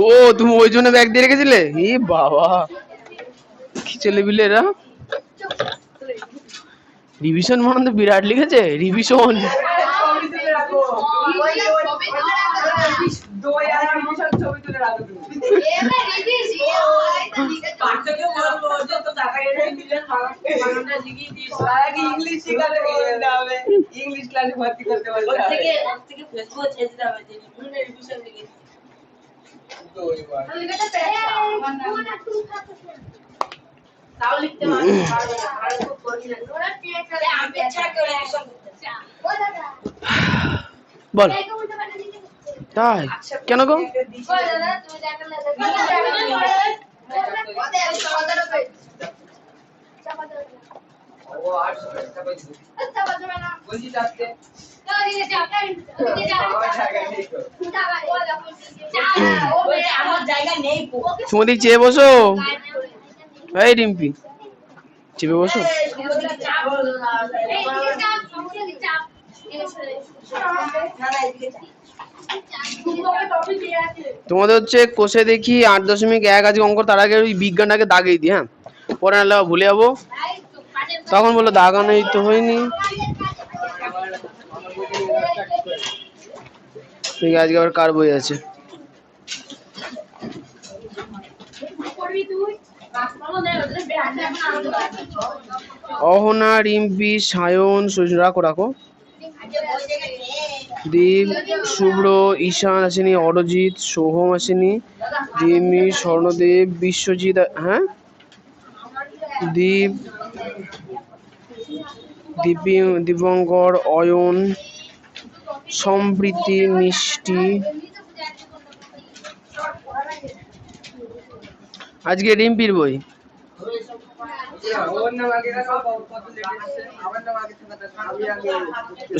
ও তুমি ওই জন্য ব্যাগ দিয়ে রেখেছিলে? ই বাবা, কি ছেলে বিলে এরা। রিভিশন মনে তো বিরাট লিখেছে, রিভিশন। ইংলিশ ক্লাসে ভর্তি করতে বলতে বল তাই কেন গো? সুমতি চেয়ে বসো। এই রিম্পি চেপে বসো। তোমাদের হচ্ছে কোষে দেখি 8.1 আজকে অঙ্ক, তার আগে ওই বিজ্ঞানটাকে দাগেই দিই, হ্যাঁ পরে নাহলে ভুলে যাবো। তখন বললো দাগানোই তো হয়নি। ঠিক আছে, আজকে আবার কার বই আছে? অহনা, রিম্পি, সায়ন, রাখো রাখো, দীপ, শুভ্র, ঈশান আসেনি, অরজিৎ, সোহম আসেনি, রিমি, স্বর্ণদেব, বিশ্বজিৎ, হ্যাঁ দীপ, দীপঙ্কর, অয়ন, সম্প্রীতি, মিষ্টি। আজকে রিম্পির বই।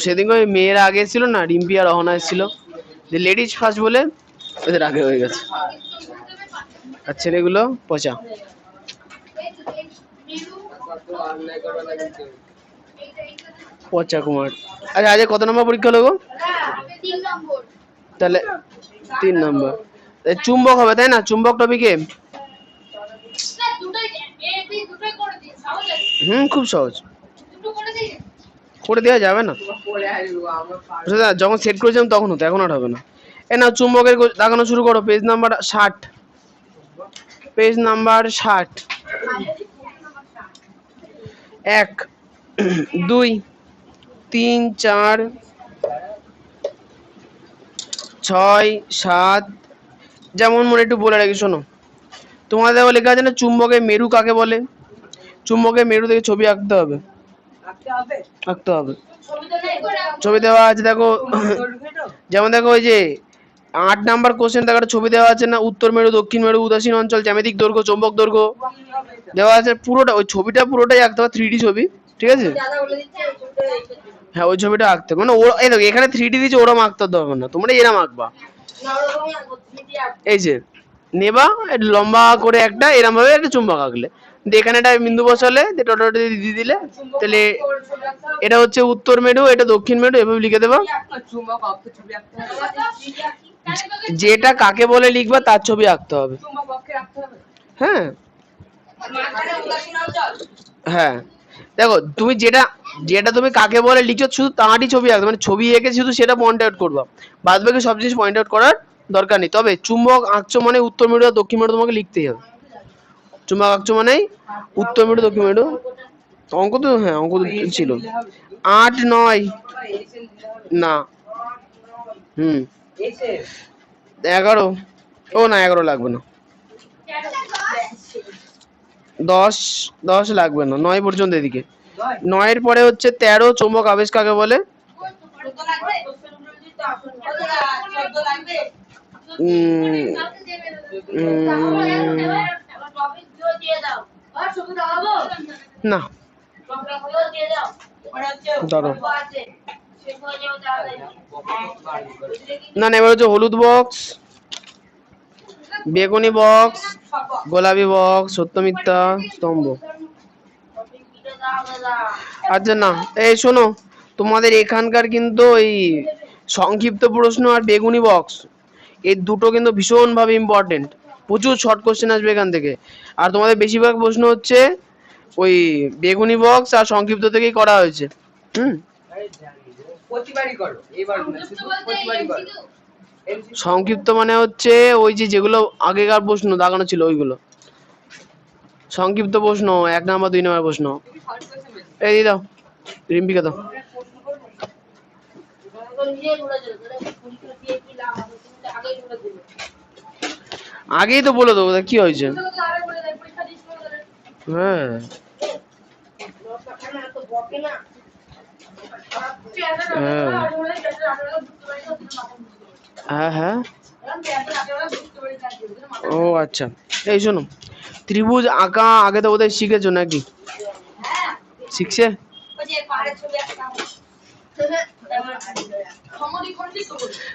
সেদিন ওই মেয়েরা আগে ছিল না, রিম্পি আর অহনা এসেছিল, যে লেডিজ ফার্স্ট বলে ওদের আগে হয়ে গেছে। আর ছেলেগুলো পচা। পচা কুমার। আচ্ছা আজকে কত নম্বর পরীক্ষা হলো গো? 3 নম্বর। তাহলে 3 নম্বর চুম্বক হবে তাই না? চুম্বক টপিকে খুব সহজ করে দেওয়া যাবে না, যখন সেট করেছিলাম তখন হতো, এখন আর হবে না। এ না চুম্বকের দাগানো শুরু করো। Page number 60, page number 60। 1 2 3 4 6 7। যেমন মনে একটু বলে রাখি শোনো, তোমাদের লেখা আছে না চুম্বকের মেরু কাকে বলে? চুম্বকের মেরু থেকে ছবি আঁকতে হবে, আঁকতে হবে। ছবি দেওয়া আছে দেখো, যেমন দেখো ওই যে 8 নাম্বার কোশ্চেন দেখো ছবি দেওয়া আছে না, উত্তর মেরু, দক্ষিণ মেরু, উদাসীন অঞ্চল, জ্যামিতিক দৈর্ঘ্য, চৌম্বক দৈর্ঘ্য দেওয়া আছে পুরোটা। ওই ছবিটা পুরোটাই আঁকতে হবে, 3D ছবি, ঠিক আছে? হ্যাঁ ওই ছবিটা আঁকতে মানে এই দেখো এখানে 3D দিয়েছে, ওরম আঁকতে দরকার না, তোমরা এরম আঁকবা। এই যে নেবা লম্বা করে একটা এরম ভাবে একটা চুম্বক আঁকলে, এখানে একটা বিন্দু বসালে দিয়ে দিলে, তাহলে এটা হচ্ছে উত্তর মেরু, এটা দক্ষিণ মেরু, এভাবে লিখে দেবা। যেটা কাকে বলে লিখবা তার ছবি আঁকতে হবে। হ্যাঁ হ্যাঁ দেখো তুমি যেটা যেটা তুমি কাকে বলে লিখছো শুধু তাঁরই ছবি আঁকবে, মানে ছবি এঁকে শুধু সেটা পয়েন্ট আউট করবা, বাদ বাকি সব জিনিস পয়েন্ট আউট করার দরকার নেই। তবে চুম্বক আঁকছো মানে উত্তর মেরু আর দক্ষিণ মেরু তোমাকে লিখতেই হবে। চুম্বক আঁকছো মানে উত্তর মেরু দক্ষিণ মেরু। অঙ্ক তো হ্যাঁ অঙ্ক তো ছিল 8 9 না 11। ও না 11 লাগবে না, 10 লাগবে না, 9 পর্যন্ত এদিকে। 9 এর পরে হচ্ছে 13 চৌম্বক আবেশ কাকে বলে? না ধরো না না, এবার হচ্ছে হলুদ বক্স, বেগুনি বক্স, গোলাপি বক্স, সত্য মিথ্যা, স্তম্ভ। আচ্ছা না, এই শোনো, তোমাদের এখানকার কিন্তু এই সংক্ষিপ্ত প্রশ্ন আর বেগুনি বক্স, এই দুটো কিন্তু ভীষণ ভাবে ইম্পর্টেন্ট। প্রচুর শর্ট কোশ্চেন আসবে এখান থেকে। আর তোমাদের বেশিরভাগ প্রশ্ন হচ্ছে ওই বেগুনি বক্স আর সংক্ষিপ্ত থেকেই করা হয়েছে। হুম, প্রতিবারই করো, এবার না, শুধু প্রতিবারই করো। সংক্ষিপ্ত মানে হচ্ছে ওই যে যেগুলো আগেকার প্রশ্ন দাগানো ছিল ওইগুলো সংক্ষিপ্ত প্রশ্ন, 1 নাম্বার 2 নাম্বার প্রশ্ন। এই দিয়ে দাও, রিম্পিকা দাও। আগেই তো বলে দেবো, কি হয়েছে? হ্যাঁ হ্যাঁ হ্যাঁ, ও আচ্ছা। এই শোনো, ত্রিভুজ আঁকা আগে তো বোধহয় শিখেছো নাকি? শিখছে?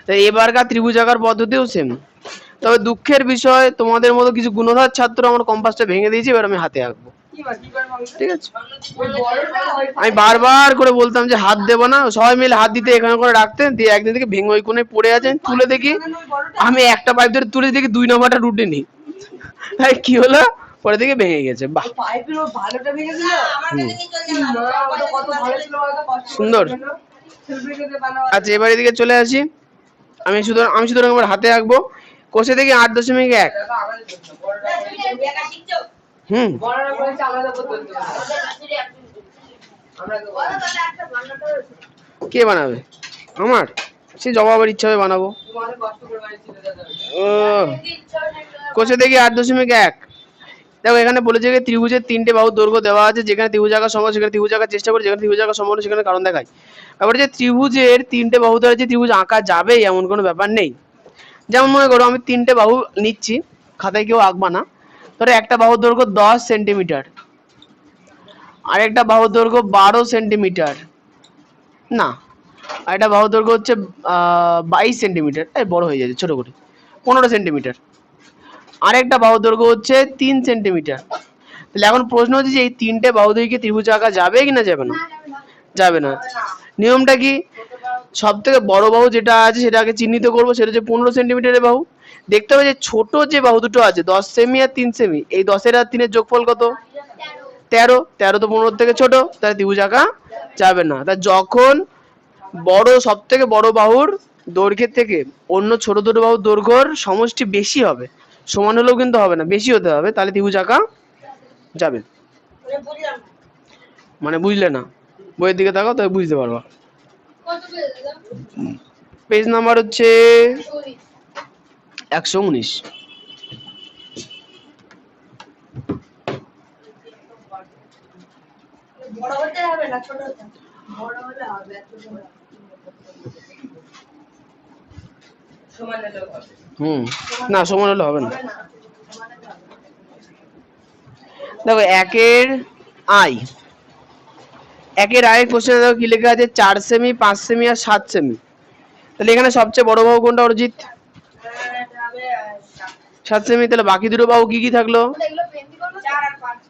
তো এবারকার ত্রিভুজ আঁকার পদ্ধতিও সেম। তবে দুঃখের বিষয়, তোমাদের মতো কিছু গুণধর ছাত্র আমার কম্পাসটা ভেঙে দিয়েছে, এবার আমি হাতে আঁকবো। ঠিক আছে, আমি বারবার করে বলতাম যে হাত দেবো না, সবাই মিলে হাত দিতে এখানে করে রাখতেন, দিয়ে একদিন থেকে ভেঙে ওই কোণে পড়ে আছেন, তুলে দেখি আমি একটা পাইপ ধরে তুলে দেখি 2 নম্বরটা রুটে নি। কি হলো, পরে থেকে ভেঙে গেছে। বাহ, পাইপের ওর ভালোটা ভেঙে দিল। কত ভালো ছিল বলতো, কষ্ট করে সুন্দর। বানানো। সেলফিতে বানানো। আচ্ছা, এবার এদিকে চলে আসি। আমি শুধু আমার হাতে আঁকবো। কোষে দেখি 8.1। হুম, বড়রা বলেছে আমরা তো করতে পারবো। আমরা তো কে বানাবে? আমার সে জবাবের ইচ্ছা হবে বানাবো। অনেক কষ্ট করে বানিয়েছি দাদা। কোষে দেখি 8.1। দেখো এখানে বলেছে যে ত্রিভুজের 3টে বাহুর দৈর্ঘ্য দেওয়া আছে, যেখানে ত্রিভুজ আঁকা সম্ভব সেখানে ত্রিভুজ আঁকার চেষ্টা করি, যেখানে ত্রিভুজ আঁকা সম্ভব নয় সেখানে কারণ দেখাই। তারপরে যে ত্রিভুজের 3টে বাহু দ্বারা যে ত্রিভুজ আঁকা যাবে এমন কোনো ব্যাপার নেই। যেমন মনে করো আমি 3টে বাহু নিচ্ছি, খাতায় কেউ আঁকবা না। ধরো একটা বাহুর দৈর্ঘ্য 10 সেন্টিমিটার, আর একটা বাহুর দৈর্ঘ্য 12 সেন্টিমিটার, না আর একটা বাহুর দৈর্ঘ্য হচ্ছে 22 সেন্টিমিটার, এই বড় হয়ে যাচ্ছে ছোট করে, 15 সেন্টিমিটার, আর একটা বাহুর দৈর্ঘ্য হচ্ছে 3 সেন্টিমিটার। তাহলে এখন প্রশ্ন হচ্ছে যে এই 3টে বাহু দিয়ে কি ত্রিভুজ আঁকা যাবে কি না যাবে না? যাবে না। নিয়মটা কি? সব থেকে বড় বাহু যেটা আছে সেটা আগে চিহ্নিত করবো, সেটা হচ্ছে 15 সেন্টিমিটারের বাহু। দেখতে হবে যে ছোট যে বাহু দুটো আছে 10 সেমি আর 3 সেমি, এই 10 আর 3 যোগফল কত? 13। 13 তো 15 থেকে ছোট, তাহলে ত্রিভুজ আঁকা যাবে না। তা যখন বড়, সব থেকে বড় বাহুর দৈর্ঘ্যের থেকে অন্য ছোট ছোট বাহুর দৈর্ঘ্যর সমষ্টি বেশি হবে, সমান হলেও কিন্তু হবে না, বেশি হতে হবে, তাহলে ত্রিভুজ আঁকা যাবে। মানে বুঝলে না? বইয়ের দিকে তাকাও তবে বুঝতে পারবা। পেজ নাম্বার হচ্ছে 119। বড় হতে হবে না, ছোট হতে হবে। বড় হলে হবে, সমান হলে হবে। না সমান হলে হবে না। দেখো একের আয়ের কোশ্চেনে দেখো কি লেখা আছে, 4 সেমি, 5 সেমি আর 7 সেমি। তাহলে এখানে সবচেয়ে বড় বাহু কোনটা অরিজিৎ? 7 সেমি। তাহলে বাকি দুটো বাহু কি কি থাকলো?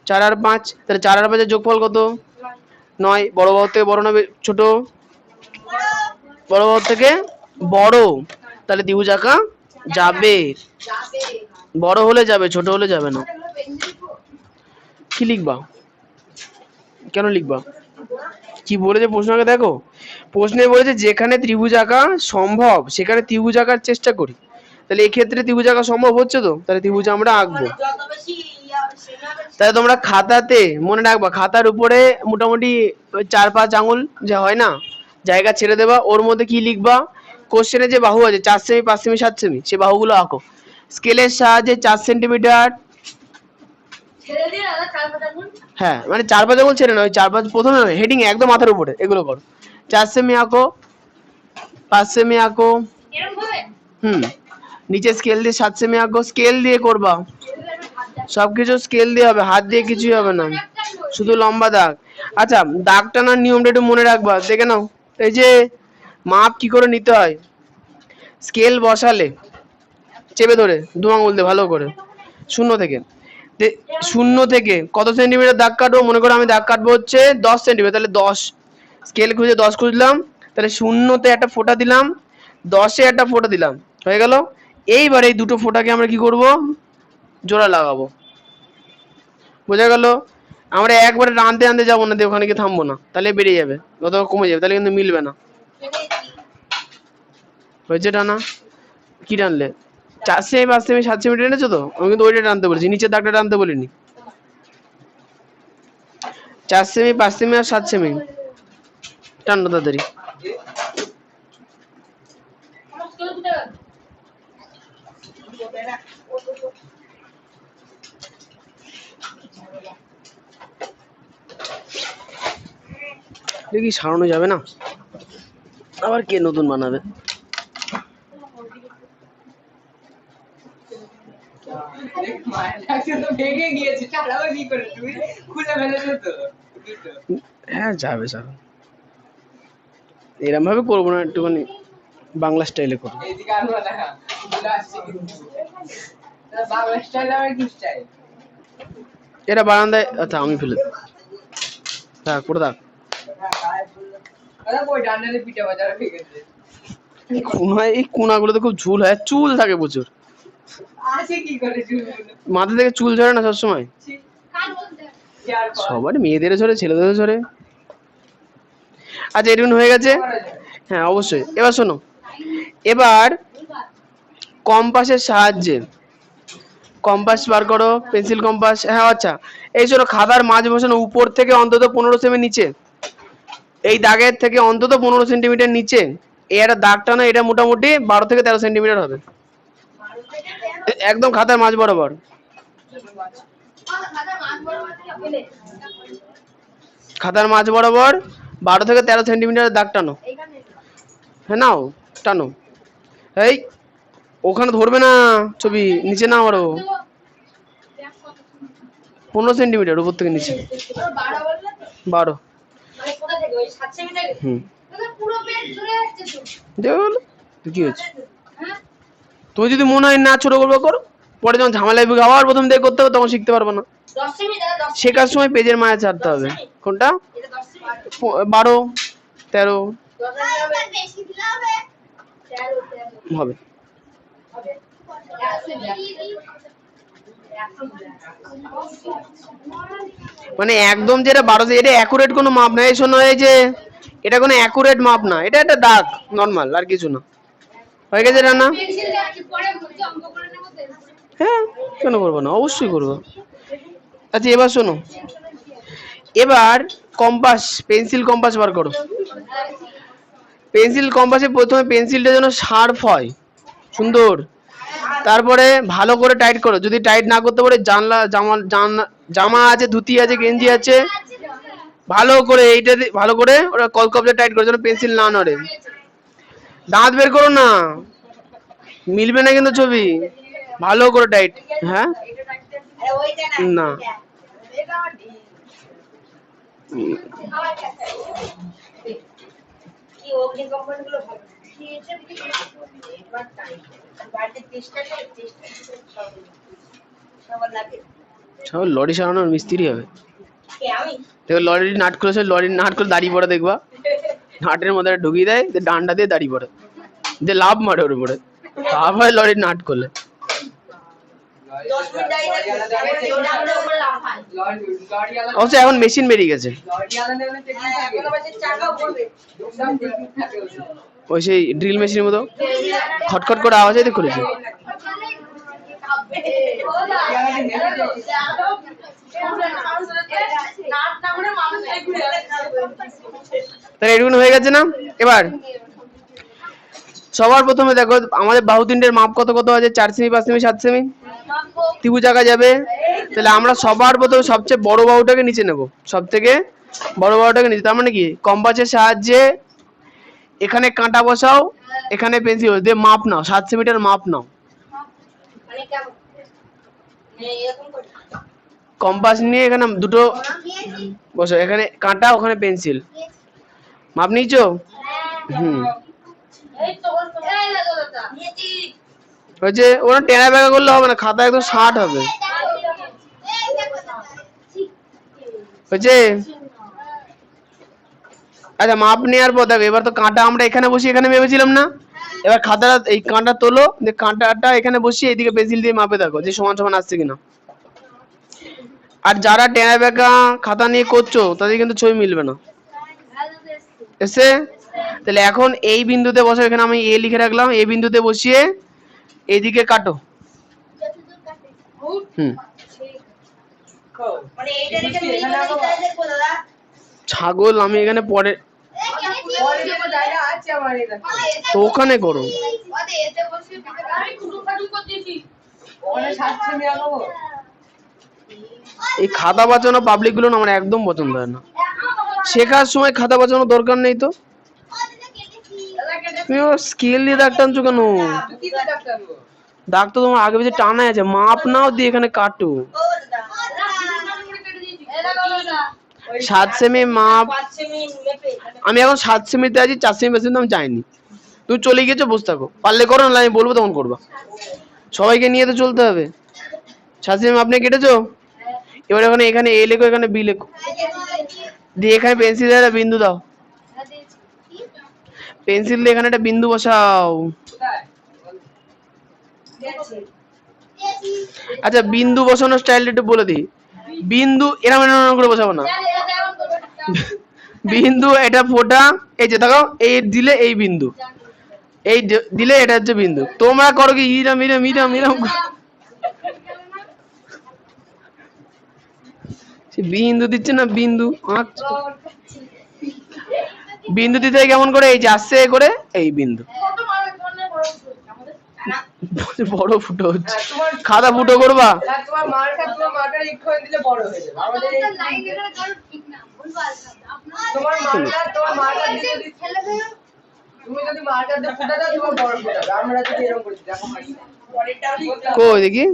4 আর 5। তাহলে 4 আর 5 এর যোগফল কত? 9। বড় বাহু থেকে বড় না ছোট? বড় বাহু থেকে বড়, তাহলে ত্রিভুজ আঁকা যাবে। বড় হলে যাবে, ছোট হলে যাবে না। কি লিখবা? কেন লিখবা? কি বলেছে প্রশ্ন আগে দেখো। প্রশ্নে বলেছে যেখানে ত্রিভুজ আঁকা সম্ভব সেখানে ত্রিভুজ আঁকার চেষ্টা করি। তাহলে এক্ষেত্রে ত্রিভুজ আঁকা সম্ভব হচ্ছে তো, তাহলে ত্রিভুজ আমরা আঁকবো। তাহলে তোমরা খাতাতে মনে রাখবা, খাতার উপরে মোটামুটি 4-5 আঙুল যা হয় না জায়গা ছেড়ে দেবা, ওর মধ্যে কি লিখবা? কোশ্চেনে যে বাহু আছে 4 সেমি, 5 সেমি, 7 সেমি, সেই বাহুগুলো আঁকো। স্কেলের সাহায্যে 4 সেন্টিমিটার, হ্যাঁ মানে 4-5 আঙুল ছেড়ে নয়, 4-5 প্রথমে নয়, হেডিং একদম মাথার উপরে এগুলো করো। 4 সেমি আঁকো, 5 সেমি আঁকো, নিচে স্কেল দিয়ে 7 সেমি আঁকো। স্কেল দিয়ে করবা, সবকিছু স্কেল দিয়ে হবে, হাত দিয়ে কিছুই হবে না, শুধু লম্বা দাগ। আচ্ছা, দাগ টানার নিয়মটা একটু মনে রাখবা, দেখে নাও। এই যে মাপ কি করে নিতে হয়, স্কেল বসালে চেপে ধরে দু আঙুল দিয়ে ভালো করে শূন্য থেকে, শূন্য থেকে কত সেন্টিমিটার দাগ কাটবো, মনে করো আমি দাগ কাটবো হচ্ছে 10 সেন্টিমিটার, তাহলে 10 স্কেল খুঁজে 10 খুঁজলাম, তাহলে শূন্যতে একটা ফোঁটা দিলাম, 10-এ একটা ফোঁটা দিলাম, হয়ে গেল। এইবার এই দুটো ফোঁটাকে আমরা কি করব, জোড়া লাগাবো, বোঝা গেল। আমরা একবারে টানতে টানতে যাবো না, দিয়ে ওখানে গিয়ে থামবো না, তাহলে বেরিয়ে যাবে, অথবা কমে যাবে, তাহলে কিন্তু মিলবে না। হয়েছে টানা? কি টানলে? 4 সেমি 5 সেমি 7 সেমি টেনেছো তো? আমি কিন্তু ওইটা টানতে বলেছি, নিচের দাগটা টানতে বলিনি। 4 সেমি 5 সেমি আর 7 সেমি টানো তাড়াতাড়ি। দেখি সারানো যাবে না, আবার কে নতুন বানাবে। হ্যাঁ যাবে যাবে, এরম ভাবে করবো না, একটুখানি বাংলা স্টাইলে করবো। এটা বারান্দায়, আচ্ছা আমি ফেলে দেবো, থাক পড়ে থাক। এই কোনাগুলোতে খুব ঝুল হয়, চুল থাকে প্রচুর, মাথা থেকে চুল ঝরে না সবসময়, সবার মেয়েদের ঝরে ছেলেদের ঝরে। আচ্ছা এরকম হয়ে গেছে, হ্যাঁ অবশ্যই। এবার শোনো, এবার কম্পাসের সাহায্যে, কম্পাস বার করো, পেন্সিল কম্পাস, হ্যাঁ আচ্ছা এই শোনো, খাতার মাঝ বসানো উপর থেকে অন্তত 15 সেমি নিচে, এই দাগের থেকে অন্তত 15 সেন্টিমিটার নিচে এই একটা দাগটা না, এটা মোটামুটি 12 থেকে 13 সেন্টিমিটার হবে, একদম খাতার মাঝ বরাবর। খাতার মাঝ বরাবর 12 থেকে 13 সেন্টিমিটার দাগ টানো, হ্যাঁ নাও টানো, এই ওখানে ধরবে না, ছবি নিচে না আরো 15 সেন্টিমিটার উপর থেকে নিচে, 12। হুম কি হয়েছে, তুমি যদি মনে হয় না ছোট করবে করো, পরে যখন ঝামেলা আবার প্রথম থেকে করতে হবে তখন শিখতে পারবে না, শেখার সময় পেজের মায়া ছাড়তে হবে। কোনটা? 12 13 হবে। মানে একদম যেটা 12, এটা অ্যাকুরেট কোনো মাপ না, এই শোনো এই যে এটা কোনো অ্যাকুরেট মাপ না, এটা একটা দাগ নরমাল, আর কিছু না। হয়ে গেছে রান্না? হ্যাঁ কেন করবো না, অবশ্যই করবো। আচ্ছা এবার শোনো, এবার কম্পাস, পেন্সিল কম্পাস বার করো। পেন্সিল কম্পাসে প্রথমে পেন্সিলটা যেন শার্প হয়, সুন্দর, তারপরে ভালো করে টাইট করো, যদি টাইট না করতে পারে জামা আছে, ধুতি আছে, গেঞ্জি আছে, ভালো করে এইটা ভালো করে ওরা কলকবজা টাইট করে, যেন পেন্সিল না নড়ে। দাঁত বের করো না, মিলবে না কিন্তু ছবি, ভালো করে টাইট। হ্যাঁ না সব লরি সারানোর মিস্ত্রি হবে, দেখো লরির নাট খুলেছে, লরির নাট খুলে দাঁড়িয়ে পড়ে দেখবা, নাটের মধ্যে ঢুকিয়ে দেয়, ডান্ডা দিয়ে দাঁড়িয়ে পড়ে, দিয়ে লাভ মারে ওর উপরে, লাভ হয় লরির নাট খুলে। অবশ্য এখন মেশিন বেরিয়ে গেছে, ওই সেই ড্রিল মেশিনের মতো খটখট করে আওয়াজ হয়, খুলেছে। তাহলে এটুকুন হয়ে গেছে না? এবার সবার প্রথমে দেখো আমাদের বাহু তিনটের মাপ কত কত আছে, 4 সেমি 5 সেমি 7 সেমি, ত্রিভুজ আঁকা যাবে। তাহলে আমরা সবার প্রথমে সবচেয়ে বড় বাহুটাকে নিচে নেব, সব থেকে বড় বাহুটাকে নিচে, তার মানে কি কম্পাসের সাহায্যে এখানে কাঁটা বসাও, এখানে পেন্সিল দিয়ে মাপ নাও, 7 সেমিটার মাপ নাও, কম্পাস নিয়ে এখানে দুটো বসো, এখানে কাঁটা ওখানে পেন্সিল, মাপ নিয়েছো? হুম হয়েছে, ওরা টেনা বেঁকা করলে হবে না, খাতা একদম 60 হবে। হয়েছে। আচ্ছা মাপ নেওয়ার পর দেখো, এবার তো কাঁটা আমরা এখানে বসে এখানে ভেবেছিলাম না, এবার খাতাটা এই কাঁটা তোলো, কাঁটাটা এখানে বসিয়ে এইদিকে পেন্সিল দিয়ে মাপে দেখো যে সমান সমান আসছে কিনা। আর যারা টেনা বেঁকা খাতা নিয়ে করছো তাদের কিন্তু ছবি মিলবে না। এসে তাহলে এখন এই বিন্দুতে বসো, এখানে আমি এ লিখে রাখলাম, এই বিন্দুতে বসিয়ে এইদিকে কাটো। হুম, মানে এইটা রেখে মিলিয়ে দিতে দেখবো দাদা। ছাগল আমি এখানে পরে পরে দেবো, জায়গা আছে আমার এটা। তো ওখানে করো। ওখানে 7 সেমি আঁকাবো। এই খাতা বাঁচানো পাবলিক গুলো না আমার একদম পছন্দ হয় না। শেখার সময় খাতা বাঁচানো দরকার নেই তো, তুমি স্কেল দিয়ে দাগ টানছো কেন? কি তো ডাক্তার? দাগ তো তোমার আগে পিছে টানা আছে, মাপ নাও দিয়ে এখানে কাটো। 7 সেমি মাপ, 5 সেমি মেপে। আমি এখন 7 সেমিতে আছি, 4 সেমি বেশি আমি যাইনি। তুমি চলে গেছো, বসে থাকো, পারলে করো, না আমি বলবো তখন করবা। সবাইকে নিয়ে তো চলতে হবে। 7 সেমি আপনি কেটেছো, এবার এখানে এ লেখো, এখানে বি লেখো, দিয়ে এখানে পেন্সিল দিয়ে একটা বিন্দু দাও, পেন্সিল দিয়ে এখানে একটা বিন্দু বসাও। কোথায়? দেখছি। আচ্ছা বিন্দু বসানোর স্টাইলটা একটু বলে দিই। বিন্দু এরকম এরকম করে বসাবো না, বিন্দু এটা ফোঁটা, এই যে দেখো এই দিলে এই বিন্দু, এই দিলে এটা হচ্ছে বিন্দু। তোমরা করো কি ইরাম ইরাম ইরাম ইরাম, বিন্দু দিচ্ছে না, বিন্দু আঁকছো, বিন্দু দিতে হয় কেমন করে, এই যে আসছে করে এই বিন্দু, বড় ফুটো হচ্ছে, খাতা ফুটো করবা। আর তোমার মার্কার এক্ষুনি দিলে বড় হয়ে যাবে। আমাদের এই তোমার মার্কার দিয়ে যদি তুমি যদি মার্কার দিয়ে ফুটা দাও তোমার বড় হয়ে যাবে। আমরা যদি এরকম করি দেখো পরেরটা কই দেখি,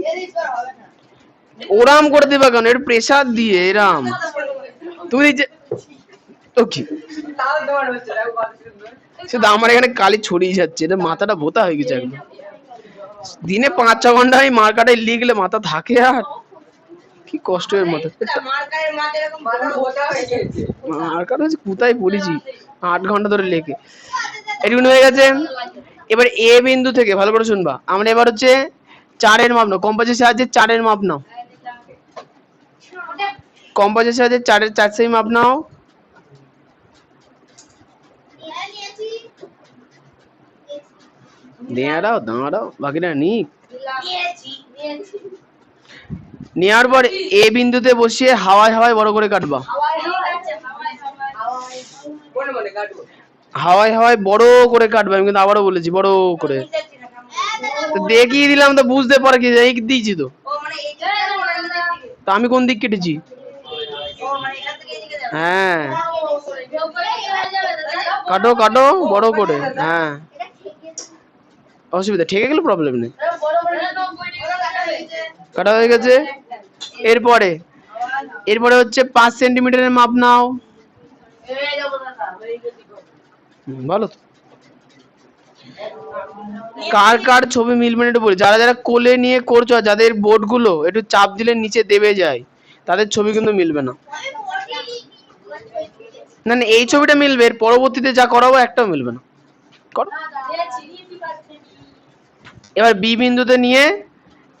ওরাম করে দিবা কেন, এর প্রেসার দিয়ে এরাম তুমি যে তো কি, তাও তোমার হচ্ছে দেখো কত সুন্দর। শুধু আমার এখানে কালি ছড়িয়ে যাচ্ছে, এটা মাথাটা ভোতা হয়ে গেছে একদম। দিনে 5-6 ঘন্টা আমি মার্কারে লিখলে মাথা থাকে আর কি কষ্ট এর মাথা, মার্কারের মাঝে এরকম মাথা ভোতা হয়ে গেছে। মার্কার হচ্ছে কোথায় পড়েছি 8 ঘন্টা ধরে লেখে। এটুকুনি হয়ে গেছে। এবার এ বিন্দু থেকে ভালো করে শুনবা, আমরা এবার হচ্ছে 4-এর মাপ নাও, কম্পাসের সাহায্যে 4-এর মাপ নাও, কম্পাসের সাহায্যে 4 সেমি মাপ নাও। দাঁড়াও দাঁড়াও, বাকিটা নিক। নেওয়ার পর এ বিন্দুতে বসিয়ে হাওয়ায় হাওয়ায় বড় করে কাটবা, মনে মনে কাটবো। হাওয়ায় হাওয়ায় বড় করে কাটবা, আমি কিন্তু আবারও বলেছি বড় করে। তো দেখিয়ে দিলাম তো বুঝতে পারে কি, এই দিয়েছি তো, তা আমি কোন দিক কেটেছি? হ্যাঁ কাটো কাটো বড় করে, হ্যাঁ অসুবিধা, ঠেকে গেলে প্রবলেম নেই। কাটা হয়ে গেছে। এরপরে এরপরে হচ্ছে 5 সেন্টিমিটারের মাপ নাও। ভালো তো, কার কার ছবি মিলবে না একটু বলি, যারা যারা কোলে নিয়ে করছো, আর যাদের বোর্ড গুলো একটু চাপ দিলে নিচে দেবে যায়, তাদের ছবি কিন্তু মিলবে না। না না এই ছবিটা মিলবে, এর পরবর্তীতে যা করাবো একটাও মিলবে না। করো। এবার বি বিন্দুতে নিয়ে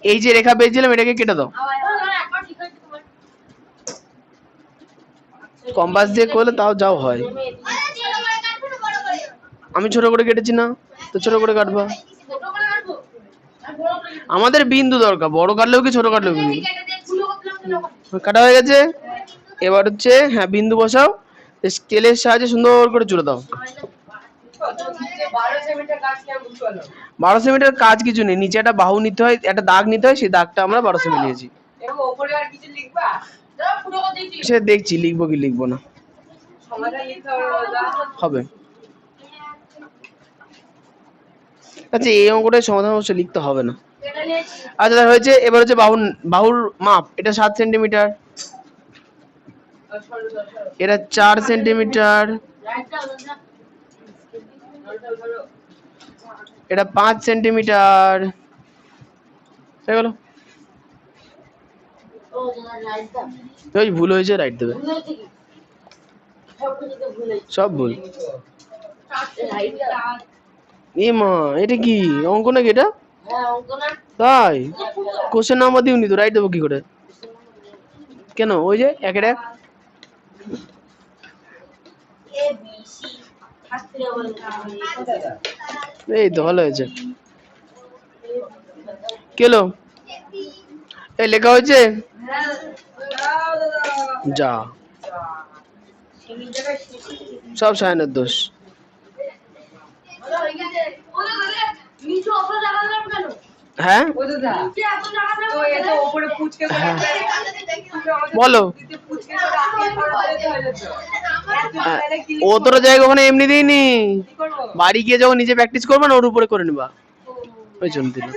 এই যে রেখা পেয়েছিলাম এটাকে কেটে দাও, কম্পাস দিয়ে করলে তাও যাও হয়। আমি ছোট করে কেটেছি না, তো ছোট করে কাটবা। আমাদের বিন্দু দরকার, বড় কাটলেও কি ছোট কাটলেও কি। কাটা হয়ে গেছে। এবার হচ্ছে হ্যাঁ বিন্দু বসাও, স্কেলের সাহায্যে সুন্দর করে জুড়ে দাও। 12 সেমিটার কাজ কি আমি বুঝতে পারলাম। 12 সেমিটার কাজ কিছু নেই, নিচে একটা বাহু নিতে হয়, একটা দাগ নিতে হয়, সেই দাগটা আমরা 12 সেমি নিয়েছি। এবং উপরে আর কিছু লিখবা? সে দেখছি লিখবো কি লিখবো না, সমাধান লিখতে হবে দাদা। হবে। আচ্ছা এই অঙ্কটার সমাধান অবশ্য লিখতে হবে না। আচ্ছা তাহলে হয়েছে। এবার হচ্ছে বাহুর মাপ, এটা 7 সেন্টিমিটার, এটা 4 সেন্টিমিটার, এটা 5 সেন্টিমিটার হয়ে গেল। ওই ভুল হয়েছে, রাইট দেবে। সব ভুল। এ মা, এটা কি অঙ্ক নাকি এটা? তাই কোশ্চেন নাম্বার দিওনি তো, রাইট দেবো কি করে? কেন? ওই যে একের এক। এই তো ভালো হয়েছে। কেলো এই লেখা হয়েছে যা, সব সায়নের দোষ। হ্যাঁ বলো, ও তোর জায়গা ওখানে এমনি দিইনি, বাড়ি গিয়ে যখন নিজে প্র্যাকটিস করবে না ওর উপরে করে নিবা, ওই জন্য দিল।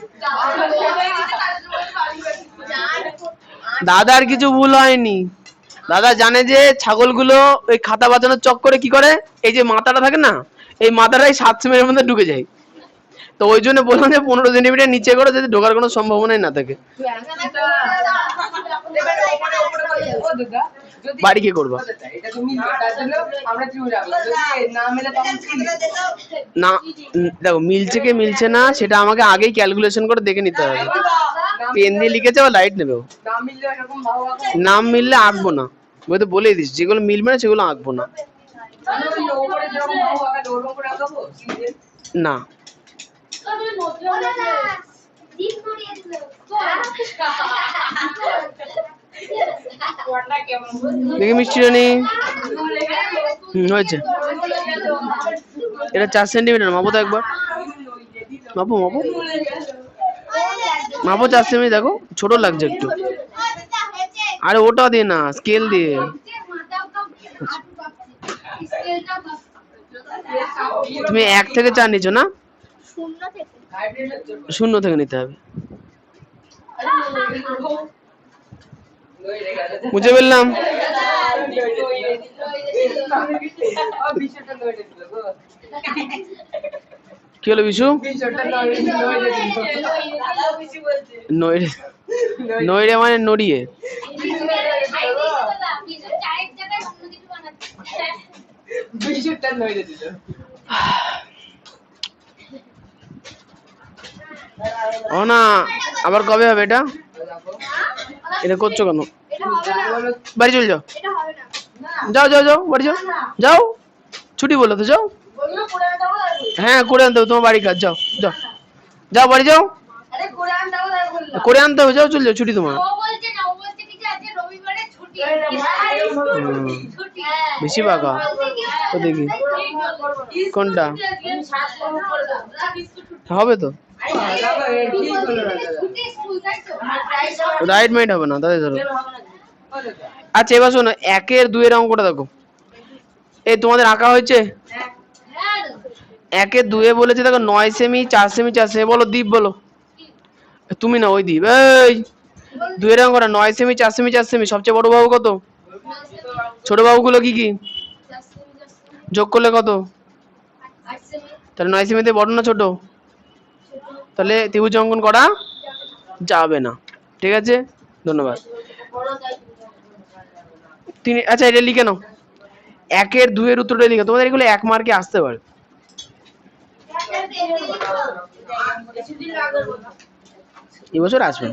দাদার কিছু ভুল হয়নি, দাদা জানে যে ছাগলগুলো ওই খাতা বাঁচানোর চক্করে কি করে, এই যে মাথাটা থাকে না, এই মাথাটাই 7 সেমির মধ্যে ঢুকে যায়, তো ওই জন্য বললাম যে 15 সেন্টিমিটার নিচে করে, যদি ঢোকার কোনো সম্ভাবনাই না থাকে। বাড়ি কি করবা? না দেখো, মিলছে কি মিলছে না সেটা আমাকে আগেই ক্যালকুলেশন করে দেখে নিতে হবে। পেন দিয়ে লিখেছে বা লাইট নেবে, নাম মিললে আঁকবো না, আমি তো বলেই দিস, যেগুলো মিলবে না সেগুলো আঁকবো না। না দেখি মিষ্টি রানি হয়েছে। এটা 4 সেন্টিমিটার, মাপো তো একবার, মাপো মাপো মাপো 4 সেন্টিমিটার, দেখো ছোট লাগছে একটু। আরে ওটা দিয়ে না, স্কেল দিয়ে। তুমি 1 থেকে 4 নিছো না, 0 থেকে নিতে হবে। মুছে ফেললাম। কি হলো বিশু? নইরে, নইরে মানে নড়িয়ে। ও না, আবার কবে হবে এটা? এটা করছো কেন? বাড়ি চলে যাও, যাও যাও যাও বাড়ি যাও, যাও ছুটি বললো তো, যাও। হ্যাঁ করে আনতে হবে, তোমার বাড়ি কাজ, যাও যাও যাও বাড়ি যাও, করে আনতে হবে, যাও চলে যাও, ছুটি তোমার। বেশি পাকা তো, দেখি কোনটা হবে তো, রাইট মাইট হবে না তাদের ধরো। আচ্ছা এবার শোনো, 1 এর 2 এর অঙ্কটা দেখো, এই তোমাদের আঁকা হয়েছে? 1 এর 2 এ বলেছে দেখো 9 সেমি 4 সেমি 4 সেমি, বলো দীপ বলো। তুমি না, ওই দ্বীপ। এই 2 এর অঙ্কটা 9 সেমি 4 সেমি 4 সেমি, সবচেয়ে বড় বাহু কত? ছোট বাহুগুলো কি কি যোগ করলে কত? তাহলে 9 সেমিতে বড় না ছোট? তাহলে ত্রিভুজ অঙ্কন করা যাবে না, ঠিক আছে, ধন্যবাদ। আচ্ছা এটা লিখে নাও, 1 এর 2 এর উত্তরটা লিখে, তোমাদের এগুলো 1 মার্কে আসতে পারে। এবছর আসবে।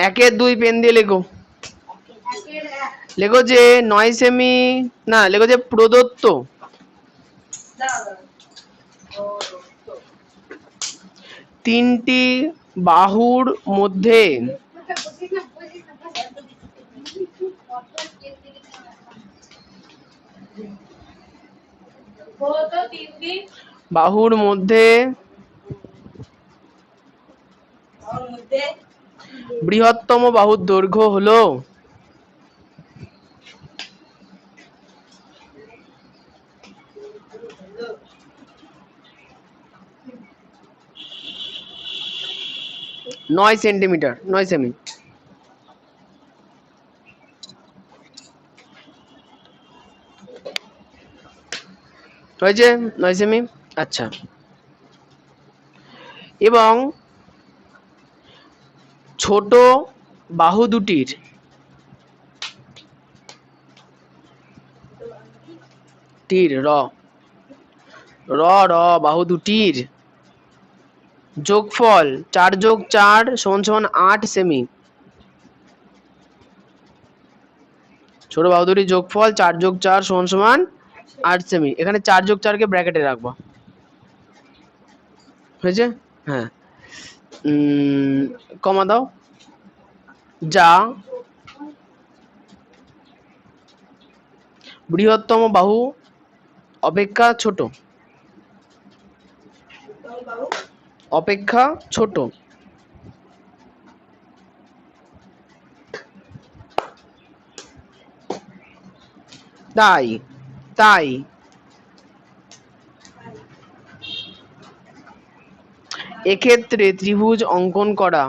1 এর 2 পেন দিয়ে লেখো, লেখো যে 9 সেমি, না লেখো যে প্রদত্ত 3টি বাহুর মধ্যে বৃহত্তম বাহুর দৈর্ঘ্য হলো 9 সেন্টিমিটার, 9 সেমি। হয়েছে 9 সেমি। আচ্ছা, এবং ছোট বাহু দুটির র র র বাহু দুটির যোগফল 4 যোগ 4 সমান 8 সেমি। ছোট বাহু দুটির যোগফল 4 যোগ 4 সমান 8 সেমি। এখানে 4 যোগ 4 কে ব্র্যাকেটে রাখবো। হয়েছে? হ্যাঁ, কমা দাও। যা বৃহত্তম বাহু অপেক্ষা ছোট, তাই এক্ষেত্রে ত্রিভুজ অঙ্কন করা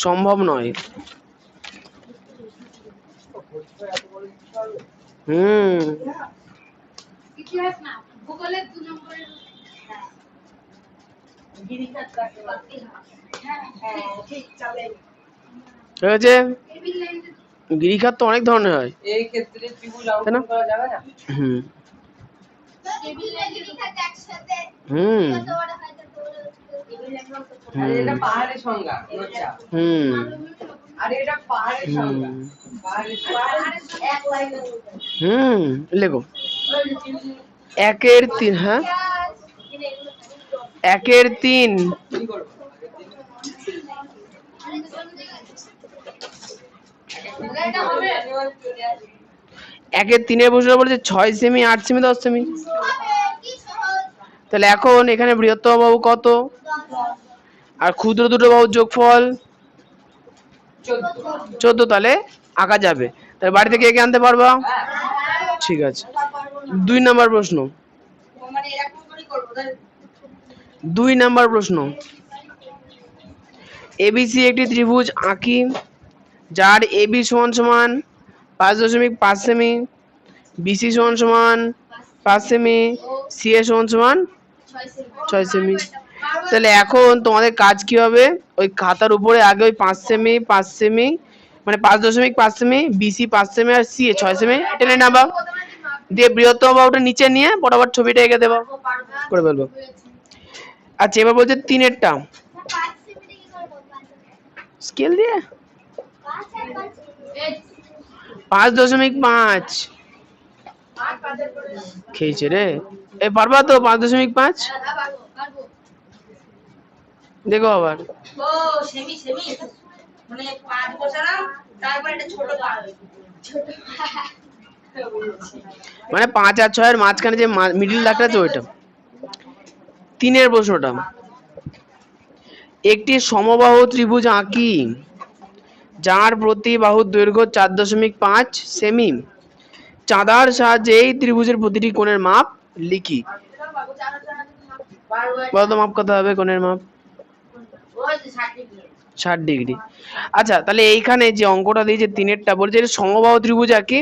সম্ভব নয়। ইতিহাস না, ভূগোলের 2 নম্বরের হয়েছে? গিরিখাত তো অনেক ধরনের হয়। এই ক্ষেত্রে ত্রিভুজ অঙ্কন করা যাবে না? আরে এটা পাহাড়ের সংজ্ঞা, আরে এটা পাহাড়ের সংজ্ঞা, এক লাইনে লেখো 1 এর 3। হ্যাঁ, 1 এর 3 কি করব? 1 এর 3 এর প্রশ্ন বলেছে 6 সেমি, 8 সেমি, 10 সেমি। তাহলে এখন এখানে বৃহত্তম বাহু কত আর ক্ষুদ্র দুটো বাহুর যোগফল 14। তাহলে আঁকা যাবে। তাহলে বাড়ি থেকে একে আনতে পারবা? ঠিক আছে। 2 নম্বর প্রশ্ন, 2 নম্বর প্রশ্ন, এবিসি একটি ত্রিভুজ আঁকি যার এবি সমান 5.5 সেমি, বিসি সমান 5 সেমি, সিএ সমান 6 সেমি। তাহলে এখন তোমাদের কাজ কি হবে, ওই খাতার উপরে আগে ওই 5 সেমি 5 সেমি মানে 5.5 সেমি, বিসি 5 সেমি আর সিএ 6 সেমি টেনে নেবা, দিয়ে বৃহত্তম বাহুটা নিচে নিয়ে বরাবর ছবিটা এঁকে দেবা, করে ফেলবো। আচ্ছা, এবার বলছে 3 এরটা স্কেল দিয়ে 5.5 খেয়েছে রে। এ পারবা তো 5.5? দেখো আবার মানে 5 বসালাম, তারপর একটা ছোট পা, মানে 5 আর 6 এর মাঝখানে যে মিডল দাগটা আছে ওইটা। 3 এর প্রশ্নটা, একটি সমবাহু ত্রিভুজ আঁকি যার প্রতি বাহুর দৈর্ঘ্য 4.5 সেমি, চাঁদার সাহায্যে এই ত্রিভুজের প্রতিটি কোণের মাপ লিখি। বলতো মাপ কত হবে কোণের মাপ? 60 ডিগ্রি। আচ্ছা, তাহলে এইখানে যে অঙ্কটা দিয়েছে 3 এরটা বলছে এটা সমবাহু ত্রিভুজ আঁকি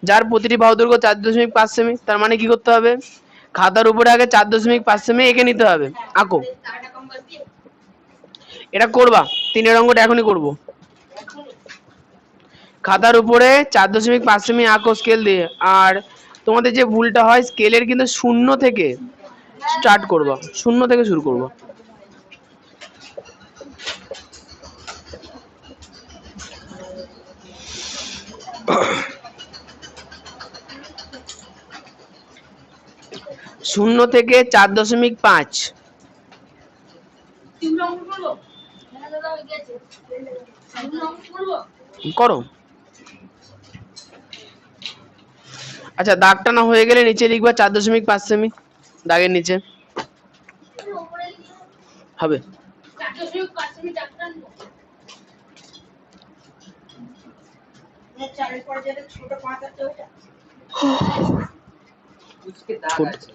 যার প্রতিটি বাহু দৈর্ঘ্য 4.5 সেমি। তার মানে কি করতে হবে, খাতার উপরে আগে 4.5 সেমি এঁকে নিতে হবে। আঁকো, এটা করবা 3 এর অঙ্কটা এখনই করবো। খাতার উপরে 4.5 সেমি আঁকো স্কেল দিয়ে। আর তোমাদের যে ভুলটা হয়, স্কেলের কিন্তু 0 থেকে স্টার্ট করবা, 0 থেকে শুরু করবা। শূন্য থেকে 4.5 করো। আচ্ছা, দাগ টানা হয়ে গেলে নিচে লিখবা 4.5 সেমি, দাগের নিচে হবে।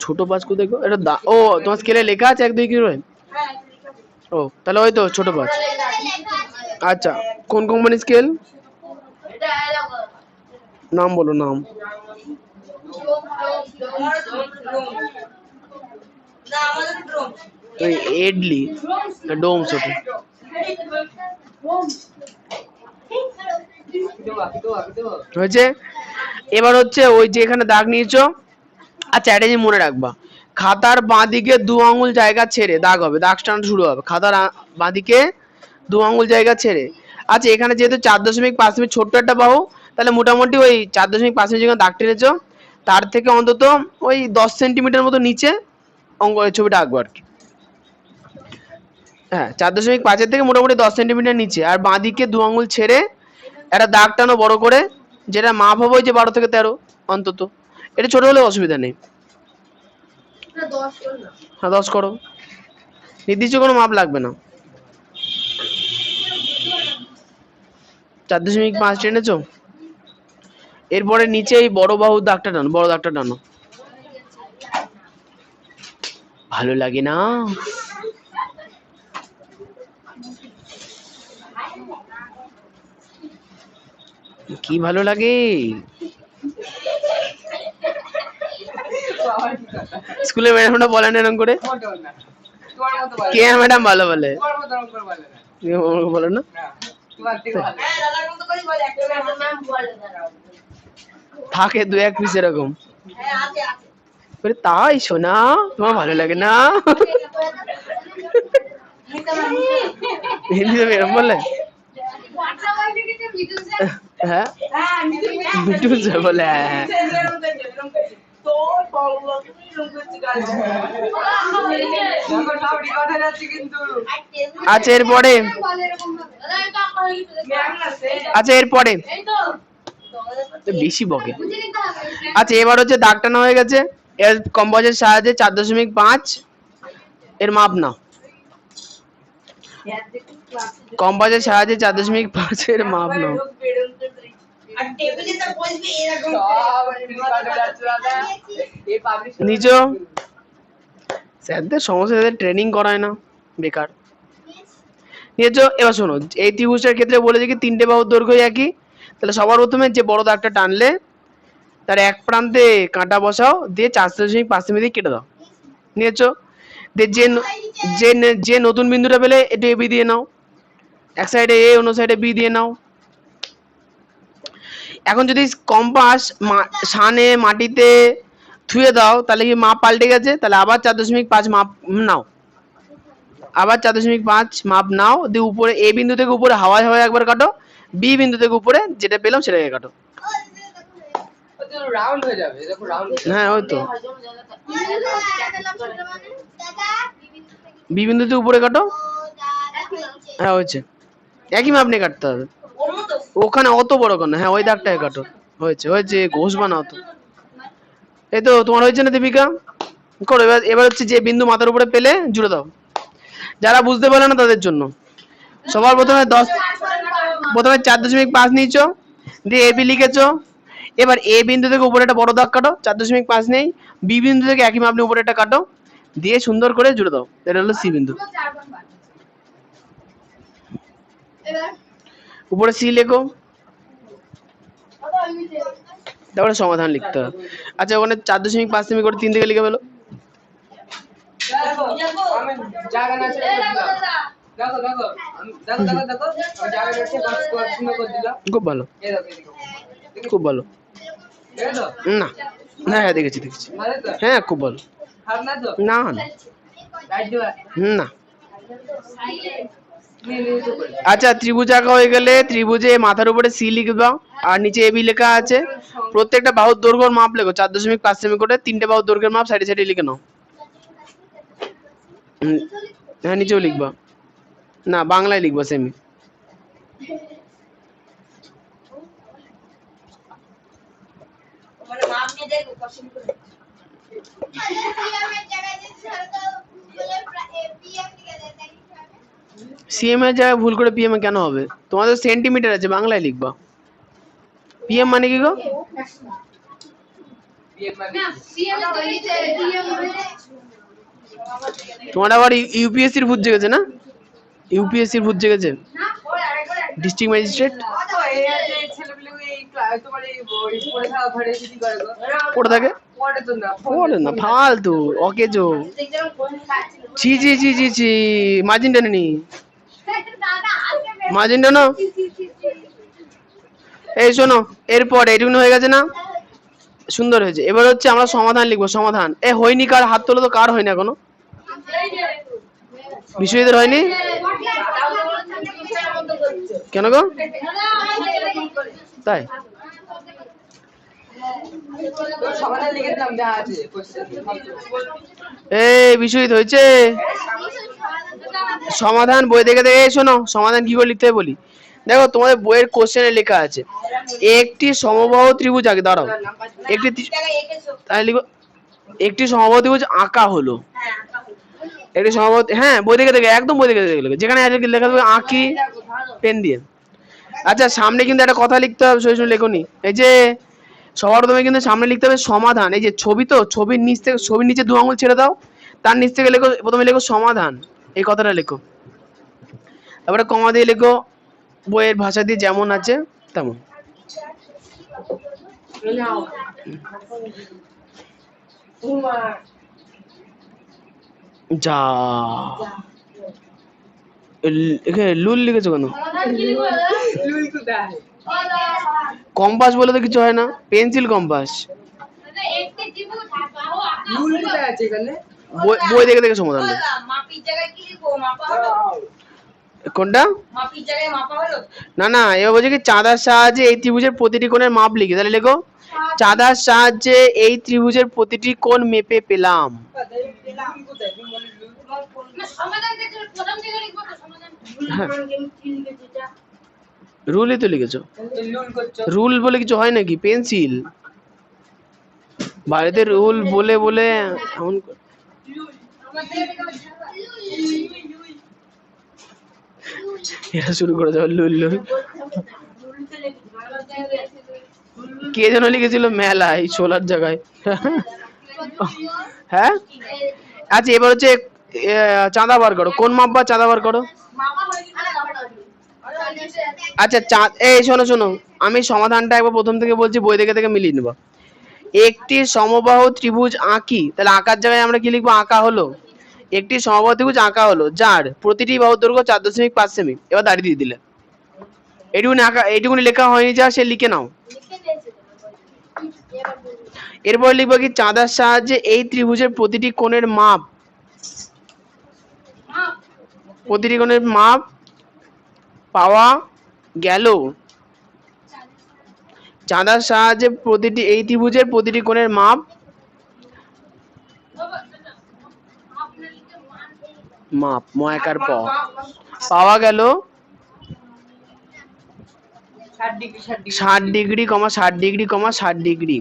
ছোট 5 কো দেখো, এটা ও তোমার স্কেলে লেখা আছে 1 2 কি করে? ও, তাহলে ওই তো ছোট 5। আচ্ছা, কোন কোম্পানি স্কেল? এটা আলাদা নাম বলো, নাম। না আমাদের ড্রোন ওই এডলি না ডোমস ওটা। হয়েছে। এবার হচ্ছে ওই যে এখানে দাগ নিয়েছো। আচ্ছা, এটা যে মনে রাখবা, খাতার বাঁদিকে 2 আঙ্গুল জায়গা ছেড়ে দাগ হবে, দাগ টানা শুরু হবে খাতার বাঁদিকে 2 আঙ্গুল জায়গা ছেড়ে। আচ্ছা, এখানে যেহেতু 4.5 মিলি ছোট্ট একটা বাহু, তাহলে মোটামুটি ওই 4.5 মিলি যেখানে দাগ টেনেছো তার থেকে অন্তত ওই 10 সেন্টিমিটার মতো নিচে অঙ্ক ছবিটা আঁকবো আর কি। হ্যাঁ, 4.5 থেকে মোটামুটি 10 সেন্টিমিটার নিচে, আর বাঁদিকে 2 আঙ্গুল ছেড়ে একটা দাগ টানো বড় করে, যেটা মাপ হবে ওই যে 12 থেকে 13 অন্তত। এটা ছোট হলে অসুবিধা নেই। না 10 করো না। হ্যাঁ, 10 করো, নির্দিষ্ট কোনো মাপ লাগবে না। 4.5 টেনেছো, এরপরে নিচে এই বড় বাহুর দাগটা টানো, বড় দাগটা টানো। ভালো লাগে না? কি ভালো লাগে? স্কুলে ম্যাডামটা বলেন এরকম করে? কে ম্যাডাম ভালো বলে? বলো না। হ্যাঁ দাদার মতো করে বলে একটা ম্যাম বলে দাঁড়াও থাকে 2-1 পিস এরকম। হ্যাঁ আছে আছে বলে তাই শোনা, তোমার ভালো লাগে না? হিন্দিতে এরকম বলে? WhatsApp আইডি থেকে ভিডিও স্যার হ্যাঁ, হ্যাঁ মিঠু স্যার বলে, হ্যাঁ হ্যাঁ। তো বললো তুমি এরকম করছি গাল দেখো সব রেকর্ড হয়ে যাচ্ছে কিন্তু আচ্ছা, এরপরে বলে এরকম ভাবে দাদা এটা আঁকা হয়ে গেছে ম্যাম না সে আচ্ছা এরপরে এই তো তো বেশি বকে। বুঝে নিতে হবে আচ্ছা, এবার হচ্ছে দাগ টানা হয়ে গেছে, এর কম্পাসের সাহায্যে 4.5 এর মাপ নাও। কম্পাসের সাহায্যে 4.5 এর মাপ নাও। আর টেবিলে তো বসবে এরকম সব রেকর্ড হয়ে যাচ্ছে দাদা এই পাবলিশ নিচো, স্যারদের সমস্যা, স্যারদের ট্রেনিং করায় না, বেকার। নিয়েছো। এবার শোনো, এই ত্রিভুজের ক্ষেত্রে বলেছে কি 3টে বাহুর দৈর্ঘ্য একই, তাহলে সবার প্রথমে যে বড় দাগটা টানলে তার এক প্রান্তে কাঁটা বসাও, দিয়ে 4.5 মিলি কেটে দাও। নিয়েছো। দিয়ে যে নতুন বিন্দুটা পেলে এটা এবি দিয়ে নাও, এক সাইডে এ অন্য সাইডে বি দিয়ে নাও। এখন যদি কম্পাস সানে মাটিতে থুয়ে দাও তাহলে কি মাপ পাল্টে গেছে, তাহলে আবার 4.5 মাপ নাও, আবার 4.5 মাপ নাও, দিয়ে উপরে এ বিন্দু থেকে উপরে হাওয়ায় হাওয়ায় একবার কাটো, বি বিন্দু থেকে উপরে যেটা পেলাম সেটাকে কাটো। রাউন্ড হয়ে যাবে, দেখো রাউন্ড। হ্যাঁ, ওই তো বি বিন্দু থেকে উপরে কাটো। হ্যাঁ, হয়েছে। একই মাপ নিয়ে কাটতে হবে, ওখানে অত বড় কেন? হ্যাঁ, ওই দাগটায় কাটো। হয়েছে হয়েছে, ঘোষ বানাও তো। এই তো তোমার হয়েছে না দীপিকা? করো। এবার এবার হচ্ছে যে বিন্দু মাথার উপরে পেলে জুড়ে দাও। যারা বুঝতে পারলো না তাদের জন্য, সবার প্রথমে 4.5 নিয়েছো, দিয়ে এবি লিখেছো। এবার এ বিন্দু থেকে উপরে একটা বড় দাগ কাটো, 4.5 নেই, বি বিন্দু থেকে একই মাপ নিয়ে উপরে একটা কাটো, দিয়ে সুন্দর করে জুড়ে দাও। এটা হলো সি বিন্দু। উপরে সি লেখো, তারপরে সমাধান লিখতে হবে। আচ্ছা, ওখানে 4.5 তুমি করে 3 থেকে লিখে ফেলো। দেখো আমি জায়গা না ছেড়ে দিলাম, দেখো দেখো দেখো দেখো দেখো আমি জায়গা রেখে পছন্দ করে দিলাম। খুব ভালো, এই দেখো এদিকে খুব ভালো। দেখো না, হ্যাঁ হ্যাঁ, দেখেছি দেখেছি। ভালো তো, হ্যাঁ, খুব ভালো। খারাপ না তো? না না রাইট দিবা না। মিলে তো করে আচ্ছা, ত্রিভুজ আঁকা হয়ে গেলে ত্রিভুজে মাথার উপরে সি লিখবা, আর নিচে এবি লেখা আছে। প্রত্যেকটা বাহুর দৈর্ঘ্যের মাপ লেখো 4.5 সেমি করে, 3টে বাহুর দৈর্ঘ্যের মাপ সাইডে সাইডে লিখে নাও। হ্যাঁ, নিচেও লিখবা, না বাংলায় লিখবা সেমি। মানে মাপ নিয়ে দেখো পছন্দ করে সিএম এর জায়গায় ভুল করে পিএম এ কেন হবে? তোমাদের সেন্টিমিটার আছে, বাংলায় লিখবা। পিএম মানে কি গো? না সিএম এর দলিতে ডিএম তোমার আবার ইউপিএসসির ভূত জেগেছে না? ইউপিএসসির ভূত জেগেছে। না ওই আরেকবার ডিস্ট্রিক্ট ম্যাজিস্ট্রেট এই আছে ছেলেপেলে এই তোমার এই পরীক্ষা ঘরে কি করে গো পড়ে থাকে, পড়ে তো না পড়ে না, ফালতু অকেজো। ছি ছি ছি ছি ছি, মার্জিন টেনে নি, মার্জিন টেনো। এই শোনো, এরপর এইটুকুনি হয়ে গেছে না, সুন্দর হয়েছে। এবার হচ্ছে আমরা সমাধান লিখবো। সমাধান এ হয়নি কার, হাত তোলো তো, কার হয়নি এখনো? বিশ্বজিতের হয়নি কেন গো? তাই সমাধান লিখে দিলাম যা আছে কোশ্চেন। এই বিশ্বজিৎ হয়েছে সমাধান? বই দেখে দেখে, এই শোনো সমাধান কি করে লিখতে হবে বলি। দেখো তোমাদের বইয়ের কোশ্চেনে লেখা আছে একটি সমবাহু ত্রিভুজ আগে, দাঁড়াও, একটি তাহলে লিখো একটি সমবাহু ত্রিভুজ আঁকা হলো। একটি সমবাহু, হ্যাঁ বই দেখে দেখে, একদম বই দেখে দেখে, যেখানে আছে লেখা থাকবে আঁকি পেন দিয়ে। আচ্ছা সামনে কিন্তু একটা কথা লিখতে হবে, শুনে শুনে লেখনি। এই যে সবার প্রথমে কিন্তু সামনে লিখতে হবে সমাধান। এই যে ছবি, তো ছবির নিচ থেকে, ছবির নিচে 2 আঙুল ছেড়ে দাও, তার নিচ থেকে লেখো, প্রথমে লেখো সমাধান, এই কথাটা লেখো। তারপরে কমা দিয়ে লেখো বইয়ের ভাষা দিয়ে যেমন আছে তেমন। যা এখানে লুল লিখেছো কেন? লুল কোথায়? কম্পাস বলে তো কিছু হয় না, পেন্সিল কম্পাস। লুল কোথায় আছে এখানে? বই দেখে দেখে সমাধান লেখো। কোনটা? না না, এবার বলছে কি চাঁদার সাহায্যে এই ত্রিভুজের প্রতিটি কোণের মাপ লিখি, তাহলে লেখো চাঁদার সাহায্যে এই ত্রিভুজের প্রতিটি কোণ মেপে পেলাম। রুলই তো লিখেছো, রুল বলে কিছু হয় নাকি? পেন্সিল, বাড়িতে রুল বলে বলে এমন এরা শুরু করে দেওয়া লুল লুল। কে যেন লিখেছিল মেলায় ছোলার জায়গায়। হ্যাঁ আচ্ছা, এবার হচ্ছে চাঁদা বার করো, কোন মাপ বা চাঁদা বার করো। আচ্ছা এই শোনো শোনো, আমি সমাধানটা একবার প্রথম থেকে বলছি, বই দেখে দেখে মিলিয়ে নেবো। একটি সমবাহু ত্রিভুজ আঁকি, তাহলে আঁকার জায়গায় আমরা কি লিখবো? আঁকা হলো। একটি সমবাহু ত্রিভুজ আঁকা হলো যার প্রতিটি বাহুর দৈর্ঘ্য 4.5 সেমি। এবার দাঁড়িয়ে দিয়ে দিলে, এইটুকুনি আঁকা, এইটুকুনি লেখা হয়নি, যা সে লিখে নাও। এরপর লিখবো কি চাঁদার সাহায্যে এই ত্রিভুজের প্রতিটি কোণের মাপ, প্রতিটি কোণের মাপ পাওয়া গেল। চাঁদার সাহায্যে প্রতিটি, এই ত্রিভুজের প্রতিটি কোণের মাপ মাপ ময়াকার প পাওয়া গেল 60 ডিগ্রি, 60 ডিগ্রি, 60 ডিগ্রি।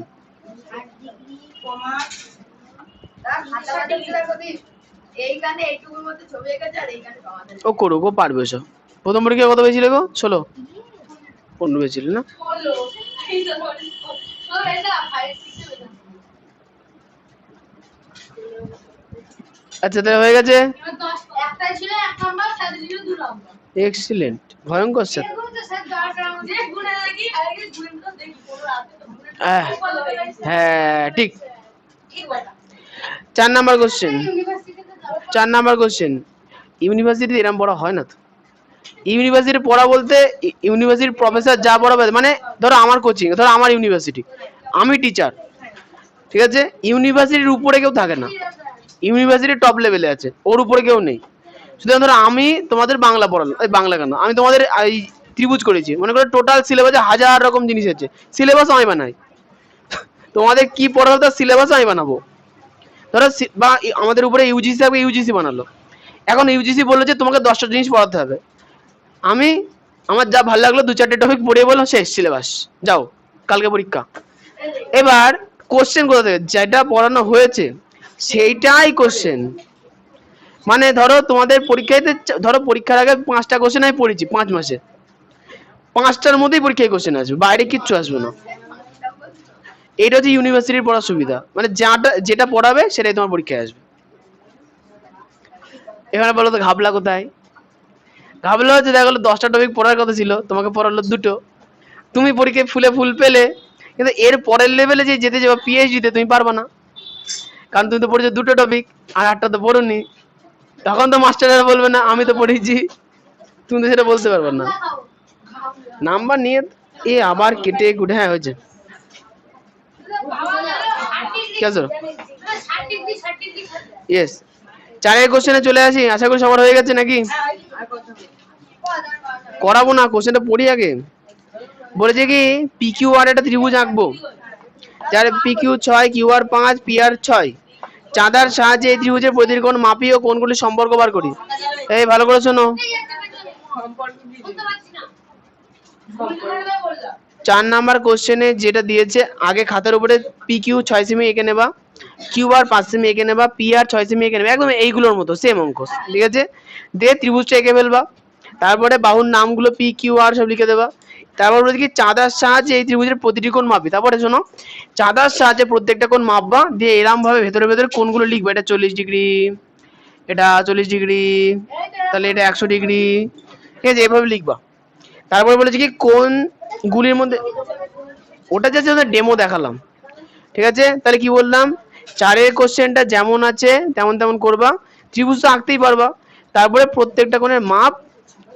ও করুক, ও পারবে সব। প্রথম পরীক্ষায় কত পেয়েছিলে গো? 16, 15 পেয়েছিলে না? আচ্ছা তাহলে হয়ে গেছে, এক্সিলেন্ট, ভয়ঙ্কর স্যার। হ্যাঁ ঠিক। 4 number question, 4 number question, university এরকম পড়া হয় না তো। ইউনিভার্সিটি পড়া বলতে ইউনিভার্সিটির প্রফেসর যা পড়াবে, মানে ধরো আমার কোচিং, ধরো আমার ইউনিভার্সিটি, আমি টিচার, ঠিক আছে? ইউনিভার্সিটির উপরে কেউ থাকে না, ইউনিভার্সিটি টপ লেভেলে আছে, ওর উপরে কেউ নেই। সুতরাং ধরো আমি তোমাদের বাংলা পড়ালাম, এই বাংলা কেন, আমি তোমাদের এই ত্রিভুজ করেছি, মনে করো টোটাল সিলেবাসে 1000 রকম জিনিস আছে, সিলেবাস আমি বানাই। তোমাদের কি পড়াবো তার সিলেবাস আমি বানাবো। ধরো বা আমাদের উপরে ইউজিসি থাকবে, ইউজিসি বানালো। এখন ইউজিসি বললো যে তোমাকে 10টা জিনিস পড়াতে হবে, আমি আমার যা ভালো লাগলো 2-4টে টপিক পড়িয়ে বললাম, শেষ সিলেবাস, যাও কালকে পরীক্ষা। এবার কোশ্চেন কোথা থেকে? যেটা পড়ানো হয়েছে সেইটাই কোশ্চেন। মানে ধরো তোমাদের পরীক্ষাতে, ধরো পরীক্ষার আগে 5টা কোশ্চেন আমি পড়েছি 5 মাসে, 5টার মধ্যেই পরীক্ষায় কোশ্চেন আসবে, বাইরে কিচ্ছু আসবে না। এইটা হচ্ছে ইউনিভার্সিটির পড়ার সুবিধা, মানে যেটা পড়াবে সেটাই তোমার পরীক্ষায় আসবে। এখানে বলো তো ঘাবলা কোথায়? ভাবলো হচ্ছে দেখা গেলো 10টা টপিক পড়ার কথা ছিল, তোমাকে পড়ালো 2টো, তুমি পরীক্ষায় ফুলে ফুল পেলে, কিন্তু এর পরের লেভেলে যে যেতে যাবে পিএইচডি তে তুমি পারবা না, কারণ তুমি তো পড়েছো 2টো টপিক আর 8টা তো পড়োনি। তখন তো মাস্টাররা বলবে না আমি তো পড়েছি, তুমি তো সেটা বলতে পারবে না। নাম্বার নিয়ে এ আবার কেটে কুটে, হ্যাঁ হয়েছে। কি আছে? ইয়েস, 4 কোশ্চেনে চলে আসি, আশা করি সবার হয়ে গেছে নাকি? করাবো না, কোশ্চেনটা পড়ি আগে। বলেছে কি পিকিউ আর একটা ত্রিভুজ আঁকবো, যার পিকিউ 6, কিউআর 5, পিআর 6। চাঁদার সাহায্যে এই ত্রিভুজের প্রতিটি কোণ মাপি ও কোণগুলির সম্পর্ক বার করি। এই ভালো করে শোনো, সম্পর্ক কি? 4 নাম্বার কোশ্চেনে যেটা দিয়েছে, আগে খাতার উপরে পিকিউ 6 সেমি এঁকে নেবা, কিউআর 5 সেমি এঁকে নেবা, পিআর 6 সেমি এঁকে নেবা, একদম এইগুলোর মতো সেম অঙ্ক, ঠিক আছে? দিয়ে ত্রিভুজটা এঁকে ফেলবা, তারপরে বাহুর নামগুলো পি কিউ আর সব লিখে দেবা। তারপর বলছে কি চাঁদার সাহায্যে এই ত্রিভুজের প্রতিটি কোণ মাপি। তারপরে শোনো, চাঁদার সাহায্যে প্রত্যেকটা কোণ মাপবা, দিয়ে এরম ভাবে ভেতরে ভেতরে কোণগুলো লিখবা, এটা 40 ডিগ্রি, এটা 40 ডিগ্রি, তাহলে এটা 100 ডিগ্রি, ঠিক আছে? এভাবে লিখবা। তারপরে বলেছে কি কোন গুলির মধ্যে, ওটা যাচ্ছে ডেমো দেখালাম, ঠিক আছে? তাহলে কি বললাম, 4 কোশ্চেনটা যেমন আছে তেমন তেমন করবা, ত্রিভুজ তো আঁকতেই পারবা, তারপরে প্রত্যেকটা কোণের মাপ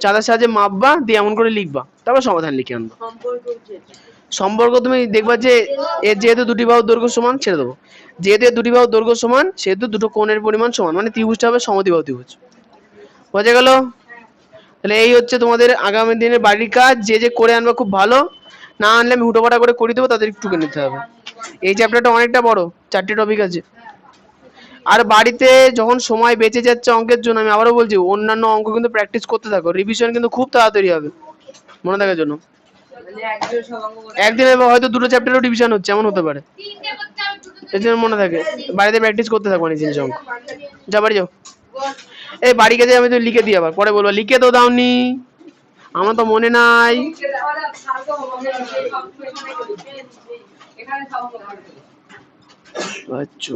চাঁদার সাহায্যে মাপবা, দিয়ে এমন করে লিখবা, তারপর সমাধান লিখে আনবা। সম্পর্ক তুমি দেখবা যে এর যেহেতু দুটি বাহুর দৈর্ঘ্য সমান, ছেড়ে দেবো, যেহেতু এর দুটি বাহুর দৈর্ঘ্য সমান সেহেতু দুটো কোণের পরিমাণ সমান, মানে ত্রিভুজটা হবে সমদ্বিবাহু ত্রিভুজ। বোঝা গেল? তাহলে এই হচ্ছে তোমাদের আগামী দিনের বাড়ির কাজ, যে যে করে আনবা খুব ভালো, না আনলে আমি হুটোপাটা করে করে দেবো, তাদের একটু নিতে হবে। এই চ্যাপ্টারটা অনেকটা বড়, 4টে টপিক আছে। আর বাড়িতে যখন সময় বেঁচে যাচ্ছে অঙ্কের জন্য, আমি আবারও বলছি অন্যান্য অঙ্ক কিন্তু প্র্যাকটিস করতে থাকো, রিভিশন কিন্তু খুব তাড়াতাড়ি হবে মনে থাকার জন্য। মানে একদিন সব অঙ্ক করে একদিনে হয়তো 2টো চ্যাপ্টারও রিভিশন হচ্ছে, এমন হতে পারে, এর জন্য মনে থাকে বাড়িতে প্র্যাকটিস করতে থাকো অনেক জিনিস অঙ্ক। যা বাড়ি যাও, এই বাড়ি গেছে আমি তো লিখে দিই, আবার পরে বলবো লিখে তো দাওনি, আমার তো মনে নাই। এখানে সব অঙ্ক করে। আচ্ছা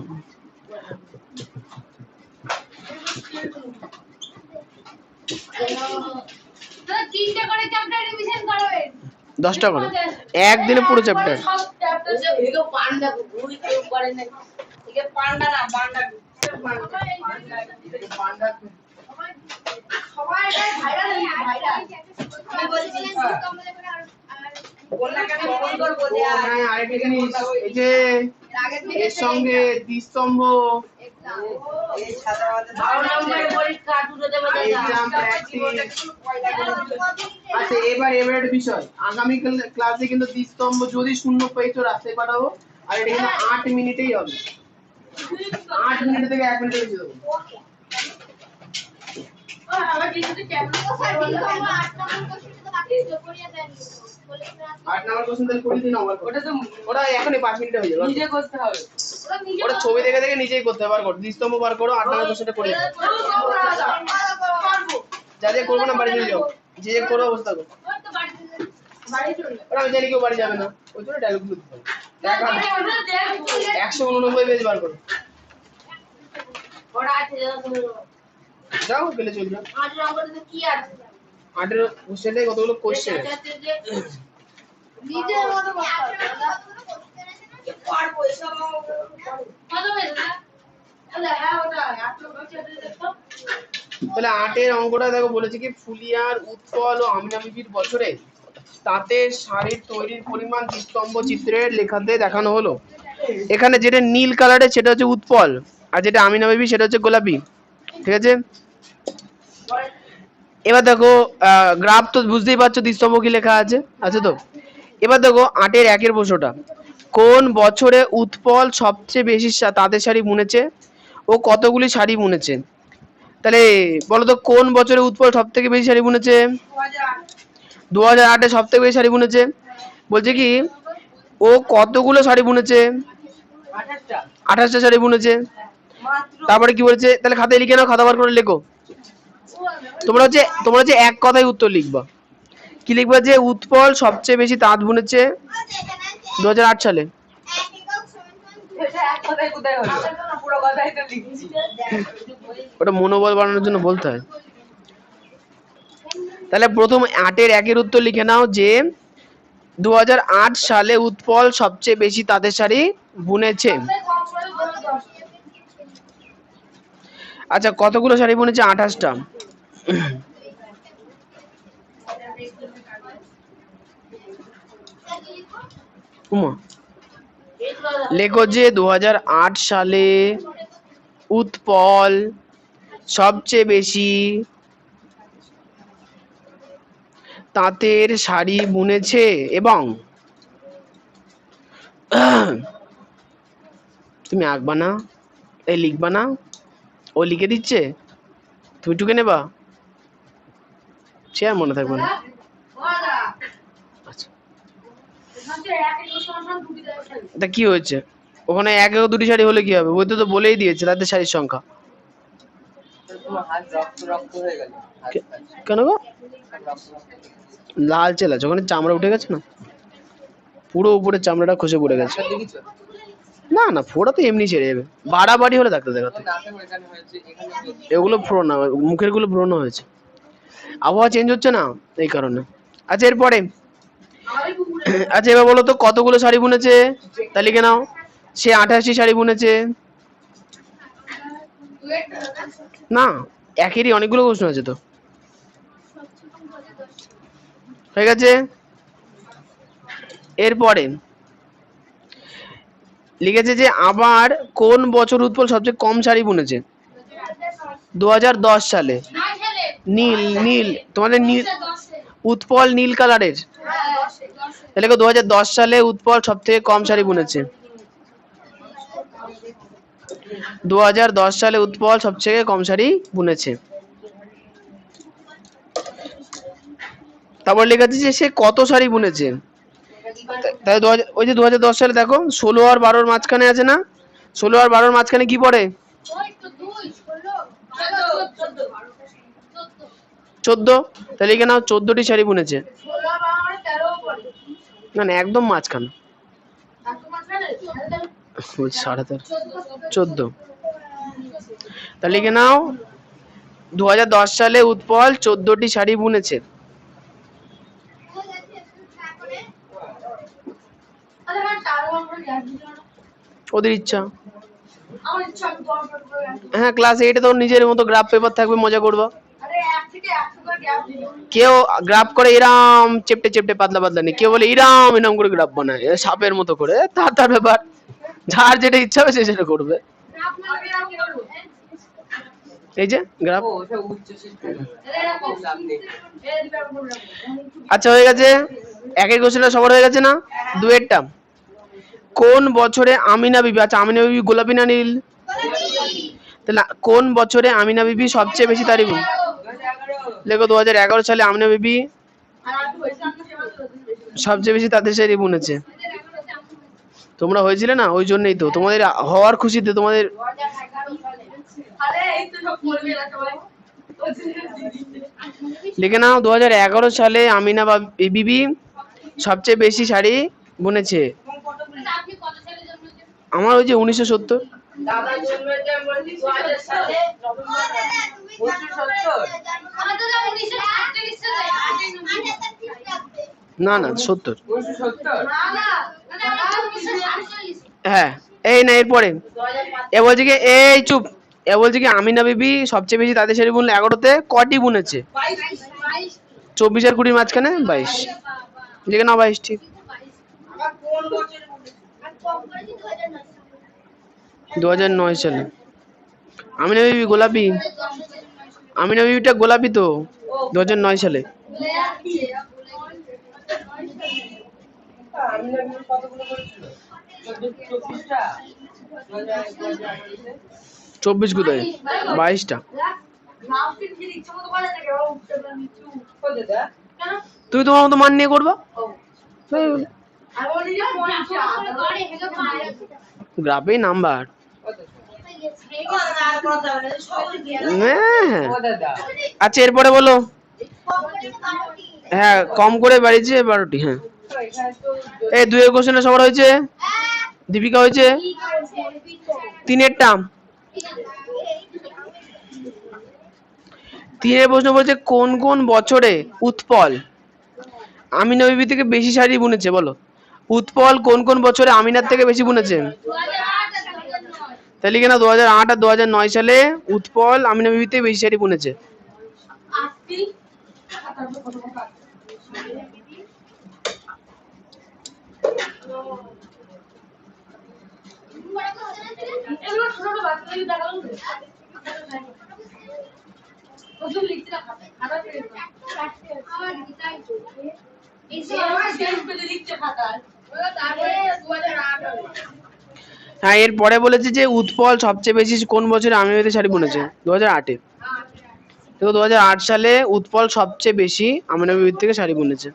তো 3টে করে চ্যাপ্টার রিভিশন করবে, 10টা করে একদিনে পুরো চ্যাপ্টার। সব চ্যাপ্টার যে ভিডিও পান্ডা ঘুরি কেউ করে না, একে পান্ডা না পান্ডা সবাই ভাইরাল ভাইরাল আমি বলছি বললা কেন ফোন করব যে হ্যাঁ আরেকটা জিনিস, এই যে এর সঙ্গে দ্বিস্তম্ভ, এই ছাতা আমাদের 12 নম্বরের পরীক্ষা দুটো দেবে এক্সাম প্র্যাকটিস। আচ্ছা এবার একটা বিষয়, আগামী ক্লাসে কিন্তু দ্বিস্তম্ভ যদি শূন্য পেয়েছো রাস্তায় পাঠাবো, আর এটা কিন্তু 8 মিনিটেই হবে, 8 মিনিট থেকে 1 মিনিটের বেশি দেবো। আমার কিছুতে ক্যামেরা তো স্যার বললো 8 নম্বর কোশ্চেন তো বাকি করিয়ে দেন, বলে 8 নাম্বার কোশ্চেন তাহলে করে দিন আমার, ওটা তো ওটা এখনই 5 মিনিটে হয়ে যাবে, নিজে করতে হবে। ওরা নিজে ওটা ছবি দেখে দেখে নিজেই করতে হবে, বার করো দ্বিস্তম্ভ বার করো, 8 নাম্বার কোশ্চেনটা করে দাও। পারবো যা যা করবো না বাড়ি চলে যাও, যে যে করো অবস্থা করো, ওই তো বাড়ি চলে ওরা আমি জানি কেউ বাড়ি যাবে না, ওই জন্য ডায়লগ দিতে হবে। যাবে 189 পেজ বার করো, ওরা আছে যাও গেলে চলে যাও। আজ আমাদের কি আছে 8 এর কোশ্চেনটাই কতগুলো কোশ্চেন আছে, নিজের মতো পারবো এসব কত পেজ না আরে হ্যাঁ ওটা এত কোশ্চেন দেখো তাহলে 8 এর অঙ্কটা দেখো বলেছে কি ফুলিয়ার উৎপল ও আমিনামিবির বছরে তাতে শাড়ির তৈরির পরিমাণ দ্বিস্তম্ভ চিত্রের লেখাতে দেখানো হলো। এখানে যেটা নীল কালারের সেটা হচ্ছে উৎপল, আর যেটা আমিনাবিবি সেটা হচ্ছে গোলাপি, ঠিক আছে? এবার দেখো গ্রাফ তো বুঝতেই পারছো দ্বিস্তম্ভ কি লেখা আছে, আছে তো? এবার দেখো 8 এর 1 এর প্রশ্নটা, কোন বছরে উৎপল সবচেয়ে বেশি তাঁতের শাড়ি বুনেছে ও কতগুলি শাড়ি বুনেছে? তাহলে বলো তো কোন বছরে উৎপল সব থেকে বেশি শাড়ি বুনেছে? 2008-এ সব থেকে বেশি শাড়ি বুনেছে। বলছে কি ও কতগুলো শাড়ি বুনেছে? 28টা 28টা শাড়ি বুনেছে। মাত্র। তারপরে কি বলেছে, তাহলে খাতায় লিখে নাও, খাতা বার করে লেখো। তোমরা হচ্ছে এক কথায় উত্তর লিখবা। কি লিখবা, যে উৎপল সবচেয়ে বেশি তাঁত বুনেছে 2008 সালে। এটা এক কথায় কোথায় হলো? পুরো কথাই তো লিখছি। ওটা মনোবল বাড়ানোর জন্য বলতে হয়। তাহলে প্রথম 8-এর 1-এর উত্তর লিখে নাও যে 2008 সালে উৎপল সবচেয়ে বেশি তাঁতের শাড়ি বুনেছে। আচ্ছা কতগুলো শাড়ি বুনেছে? 28টা। উমা লেখো যে 2008 সালে উৎপল সবচেয়ে বেশি তাঁতের শাড়ি বুনেছে এবং তুমি আঁকবা না, এই লিখবা না, ও লিখে দিচ্ছে, তুমি টুকে নেবা, সে আর মনে থাকবে না। আচ্ছা তা কি হয়েছে? ওখানে 1 ও 2টি শাড়ি হলে কি হবে? বইতে তো বলেই দিয়েছে তাদের শাড়ির সংখ্যা। তোমার হাত রক্ত রক্ত হয়ে গেল। কেন গো? লাল চেলা ওখানে চামড়া উঠে গেছে না, পুরো উপরে চামড়াটা খসে পড়ে গেছে। না না ফোড়া তো এমনি ছেড়ে যাবে, বাড়াবাড়ি হলে ডাক্তার দেখাতে। এগুলো ফ্রো না, মুখের গুলো ব্রণ হয়েছে, আবহাওয়া চেঞ্জ হচ্ছে না এই কারণে। আচ্ছা এরপরে আচ্ছা এবার বলো তো কতগুলো শাড়ি বুনেছে? তা লিখে নাও। সে 28টি শাড়ি বুনেছে। না, একেরই অনেকগুলো প্রশ্ন আছে তো। হয়ে গেছে। এরপরে লিখেছে যে আবার কোন বছর উৎপল সবচেয়ে কম শাড়ি বুনেছে? 2010 সালে। নীল নীল তোমাদের নীল, উৎপল নীল কালারের। তাহলে 2010 সালে উৎপল সব থেকে কম শাড়ি বুনেছে। 2010 সালে উৎপল সবচেয়ে কম শাড়ি বুনেছে। তারপর লেখা আছে যে সে কত শাড়ি বুনেছে। তাই ওই যে 2010 সালে দেখো 16 আর 12-র মাঝখানে আছে না, 16 আর 12-র মাঝখানে কি পড়ে? 14। তাহলে লিখে নাও 14টি শাড়ি বুনেছে। না না একদম মাঝখানে, 14। তাহলে লিখে নাও 2010 সালে উৎপল 14টি শাড়ি বুনেছে। ওদের ইচ্ছা। হ্যাঁ ক্লাস 8-এ তো নিজের মতো গ্রাফ পেপার থাকবে, মজা করবো। কেউ গ্রাফ করে এরাম চেপটে চেপটে পাতলা পাতলা নেই, কেউ বলে ইরাম এরাম করে গ্রাফ বানায় সাপের মতো করে, তার ব্যাপার, যার যেটা ইচ্ছা হবে সে সেটা করবে। এই যে গ্রাফ। আচ্ছা হয়ে গেছে, 1-এর কোশ্চেনটা সবার হয়ে গেছে না? 2-এরটা কোন বছরে আমিনা বিবি, আচ্ছা আমিনা বিবি গোলাপি না নীল? তাহলে কোন বছরে আমিনা বিবি সবচেয়ে বেশি তারিখ? লেখো 2011 সালে আমিনা বিবি সবচেয়ে বেশি তাঁতের শাড়ি বুনেছে। তোমরা হয়েছিলে না, ওই জন্যই তো তোমাদের হওয়ার খুশিতে তোমাদের। লিখে নাও 2011 সালে আমিনা বিবি সবচেয়ে বেশি শাড়ি বুনেছে। আমার ওই যে 1970। দাদা জন্মেছে 2000 সালে না না 70। 1970। হ্যাঁ এই না এরপরে এ বলছে কি, এই চুপ, এ বলছে কি আমিনা বিবি সবচেয়ে বেশি তাঁতের শাড়ি বুনলে 11তে কটি বুনেছে? 24 আর 20-র মাঝখানে 22। লিখে নাও 22 ঠিক। 2009 সালে আমিনা বিবি গোলাপি, আমিনা বিবিটা গোলাপি তো 2009 সালে। কতগুলো করেছিল? 24টা। 24 কোথায়? 22টা। তুই তোমার মতো মান নিয়ে করবা, গ্রাফে নাম্বার। আচ্ছা এরপরে বলো। হ্যাঁ কম করে বাড়িয়েছে 12টি। হ্যাঁ এই 2-এর কোশ্চেনটা সবার হয়েছে? দীপিকা হয়েছে? 3-এরটা তিনের প্রশ্ন বলছে কোন কোন বছরে উৎপল আমিনা বিবি থেকে বেশি শাড়ি বুনেছে বলো। উৎপল কোন কোন বছরে আমিনার থেকে বেশি বুনেছে? 2008 আর 2009 তাহলে কিনা 2008 আর 2009 সালে উৎপল আমিনা বিবি থেকে বেশি শাড়ি বুনেছে। 80 এগুলো ছোট ছোট বাচ্চাদের দেখালো তো ওদের লিখতে রাখা খাতা পেয়ে আমার গীতাই তো এই যে আমার শেষ পেজে লিখতে খাতা ওরা তারপরে 2008 হবে। হ্যাঁ, এরপরে বলেছে যে উৎপল সবচেয়ে বেশি কোন বছরে আমিনা বিবিতে শাড়ি বুনেছে? 2008-এ। দেখো 2008 সালে উৎপল সবচেয়ে বেশি আমিনা বিবির থেকে শাড়ি বুনেছে।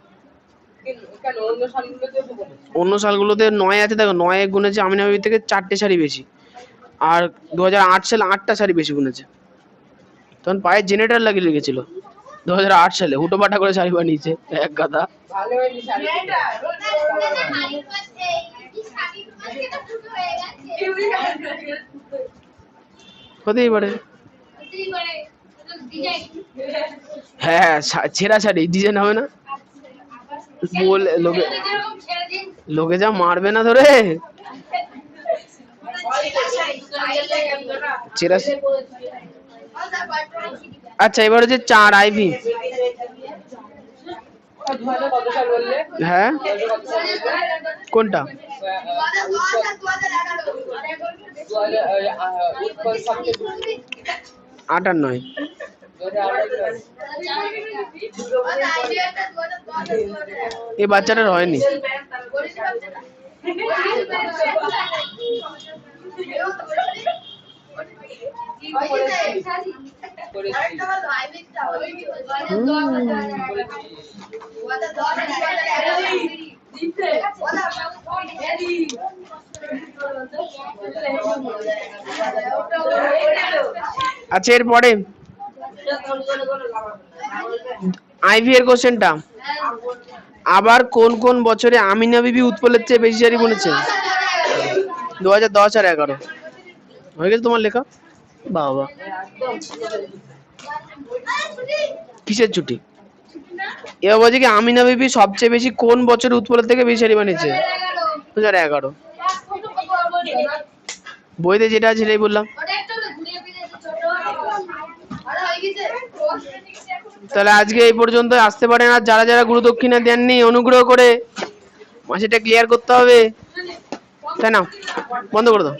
কেন অন্য শাড়িগুলোতে তো বলেছে। অন্য সালগুলোতে 9 আছে, দেখো 9 গুনেছে আমিনা বিবির থেকে 4টে শাড়ি বেশি। আর 2008 সালে 8টা শাড়ি বেশি বুনেছে। তখন পায়ে জেনারেটর লাগিয়ে লেগেছিল 2008 সালে, হুটো পাটা করে শাড়ি বানিয়েছে এক গাদা। ভালো হয়নি শাড়ি। হতেই পারে। হ্যাঁ, ছেঁড়া শাড়ি ডিজাইন হবে না বলে লোকে যা মারবে না ধরে। ছেঁড়া। আচ্ছা, এবার হচ্ছে 4 আইভি। 2000 কত সাল বললে? হ্যাঁ, 2000 কত সাল বললে? কোনটা? 2000 উৎপল সবচেয়ে 8 আর 9। 2008 এই বাচ্চাটার হয়নি। আচ্ছা, এরপরে আইভি এর কোশ্চেনটা, আবার কোন কোন বছরে আমিনা বিবি উৎপলের চেয়ে বেশি শাড়ি বুনেছে? 2010 আর 11। হয়ে গেছে তোমার লেখা? বাবা, কিসের ছুটি? এবার বলছে কি আমিনা বিবি সবচেয়ে বেশি কোন বছরে উৎপলের থেকে বেশি শাড়ি বানিয়েছে? 2011। বইতে যেটা আছে সেটাই বললাম। তাহলে আজকে এই পর্যন্ত, আসতে পারেন। আর যারা যারা গুরু দক্ষিণা দেননি অনুগ্রহ করে মাসেটা ক্লিয়ার করতে হবে, তাই না? বন্ধ করে দাও।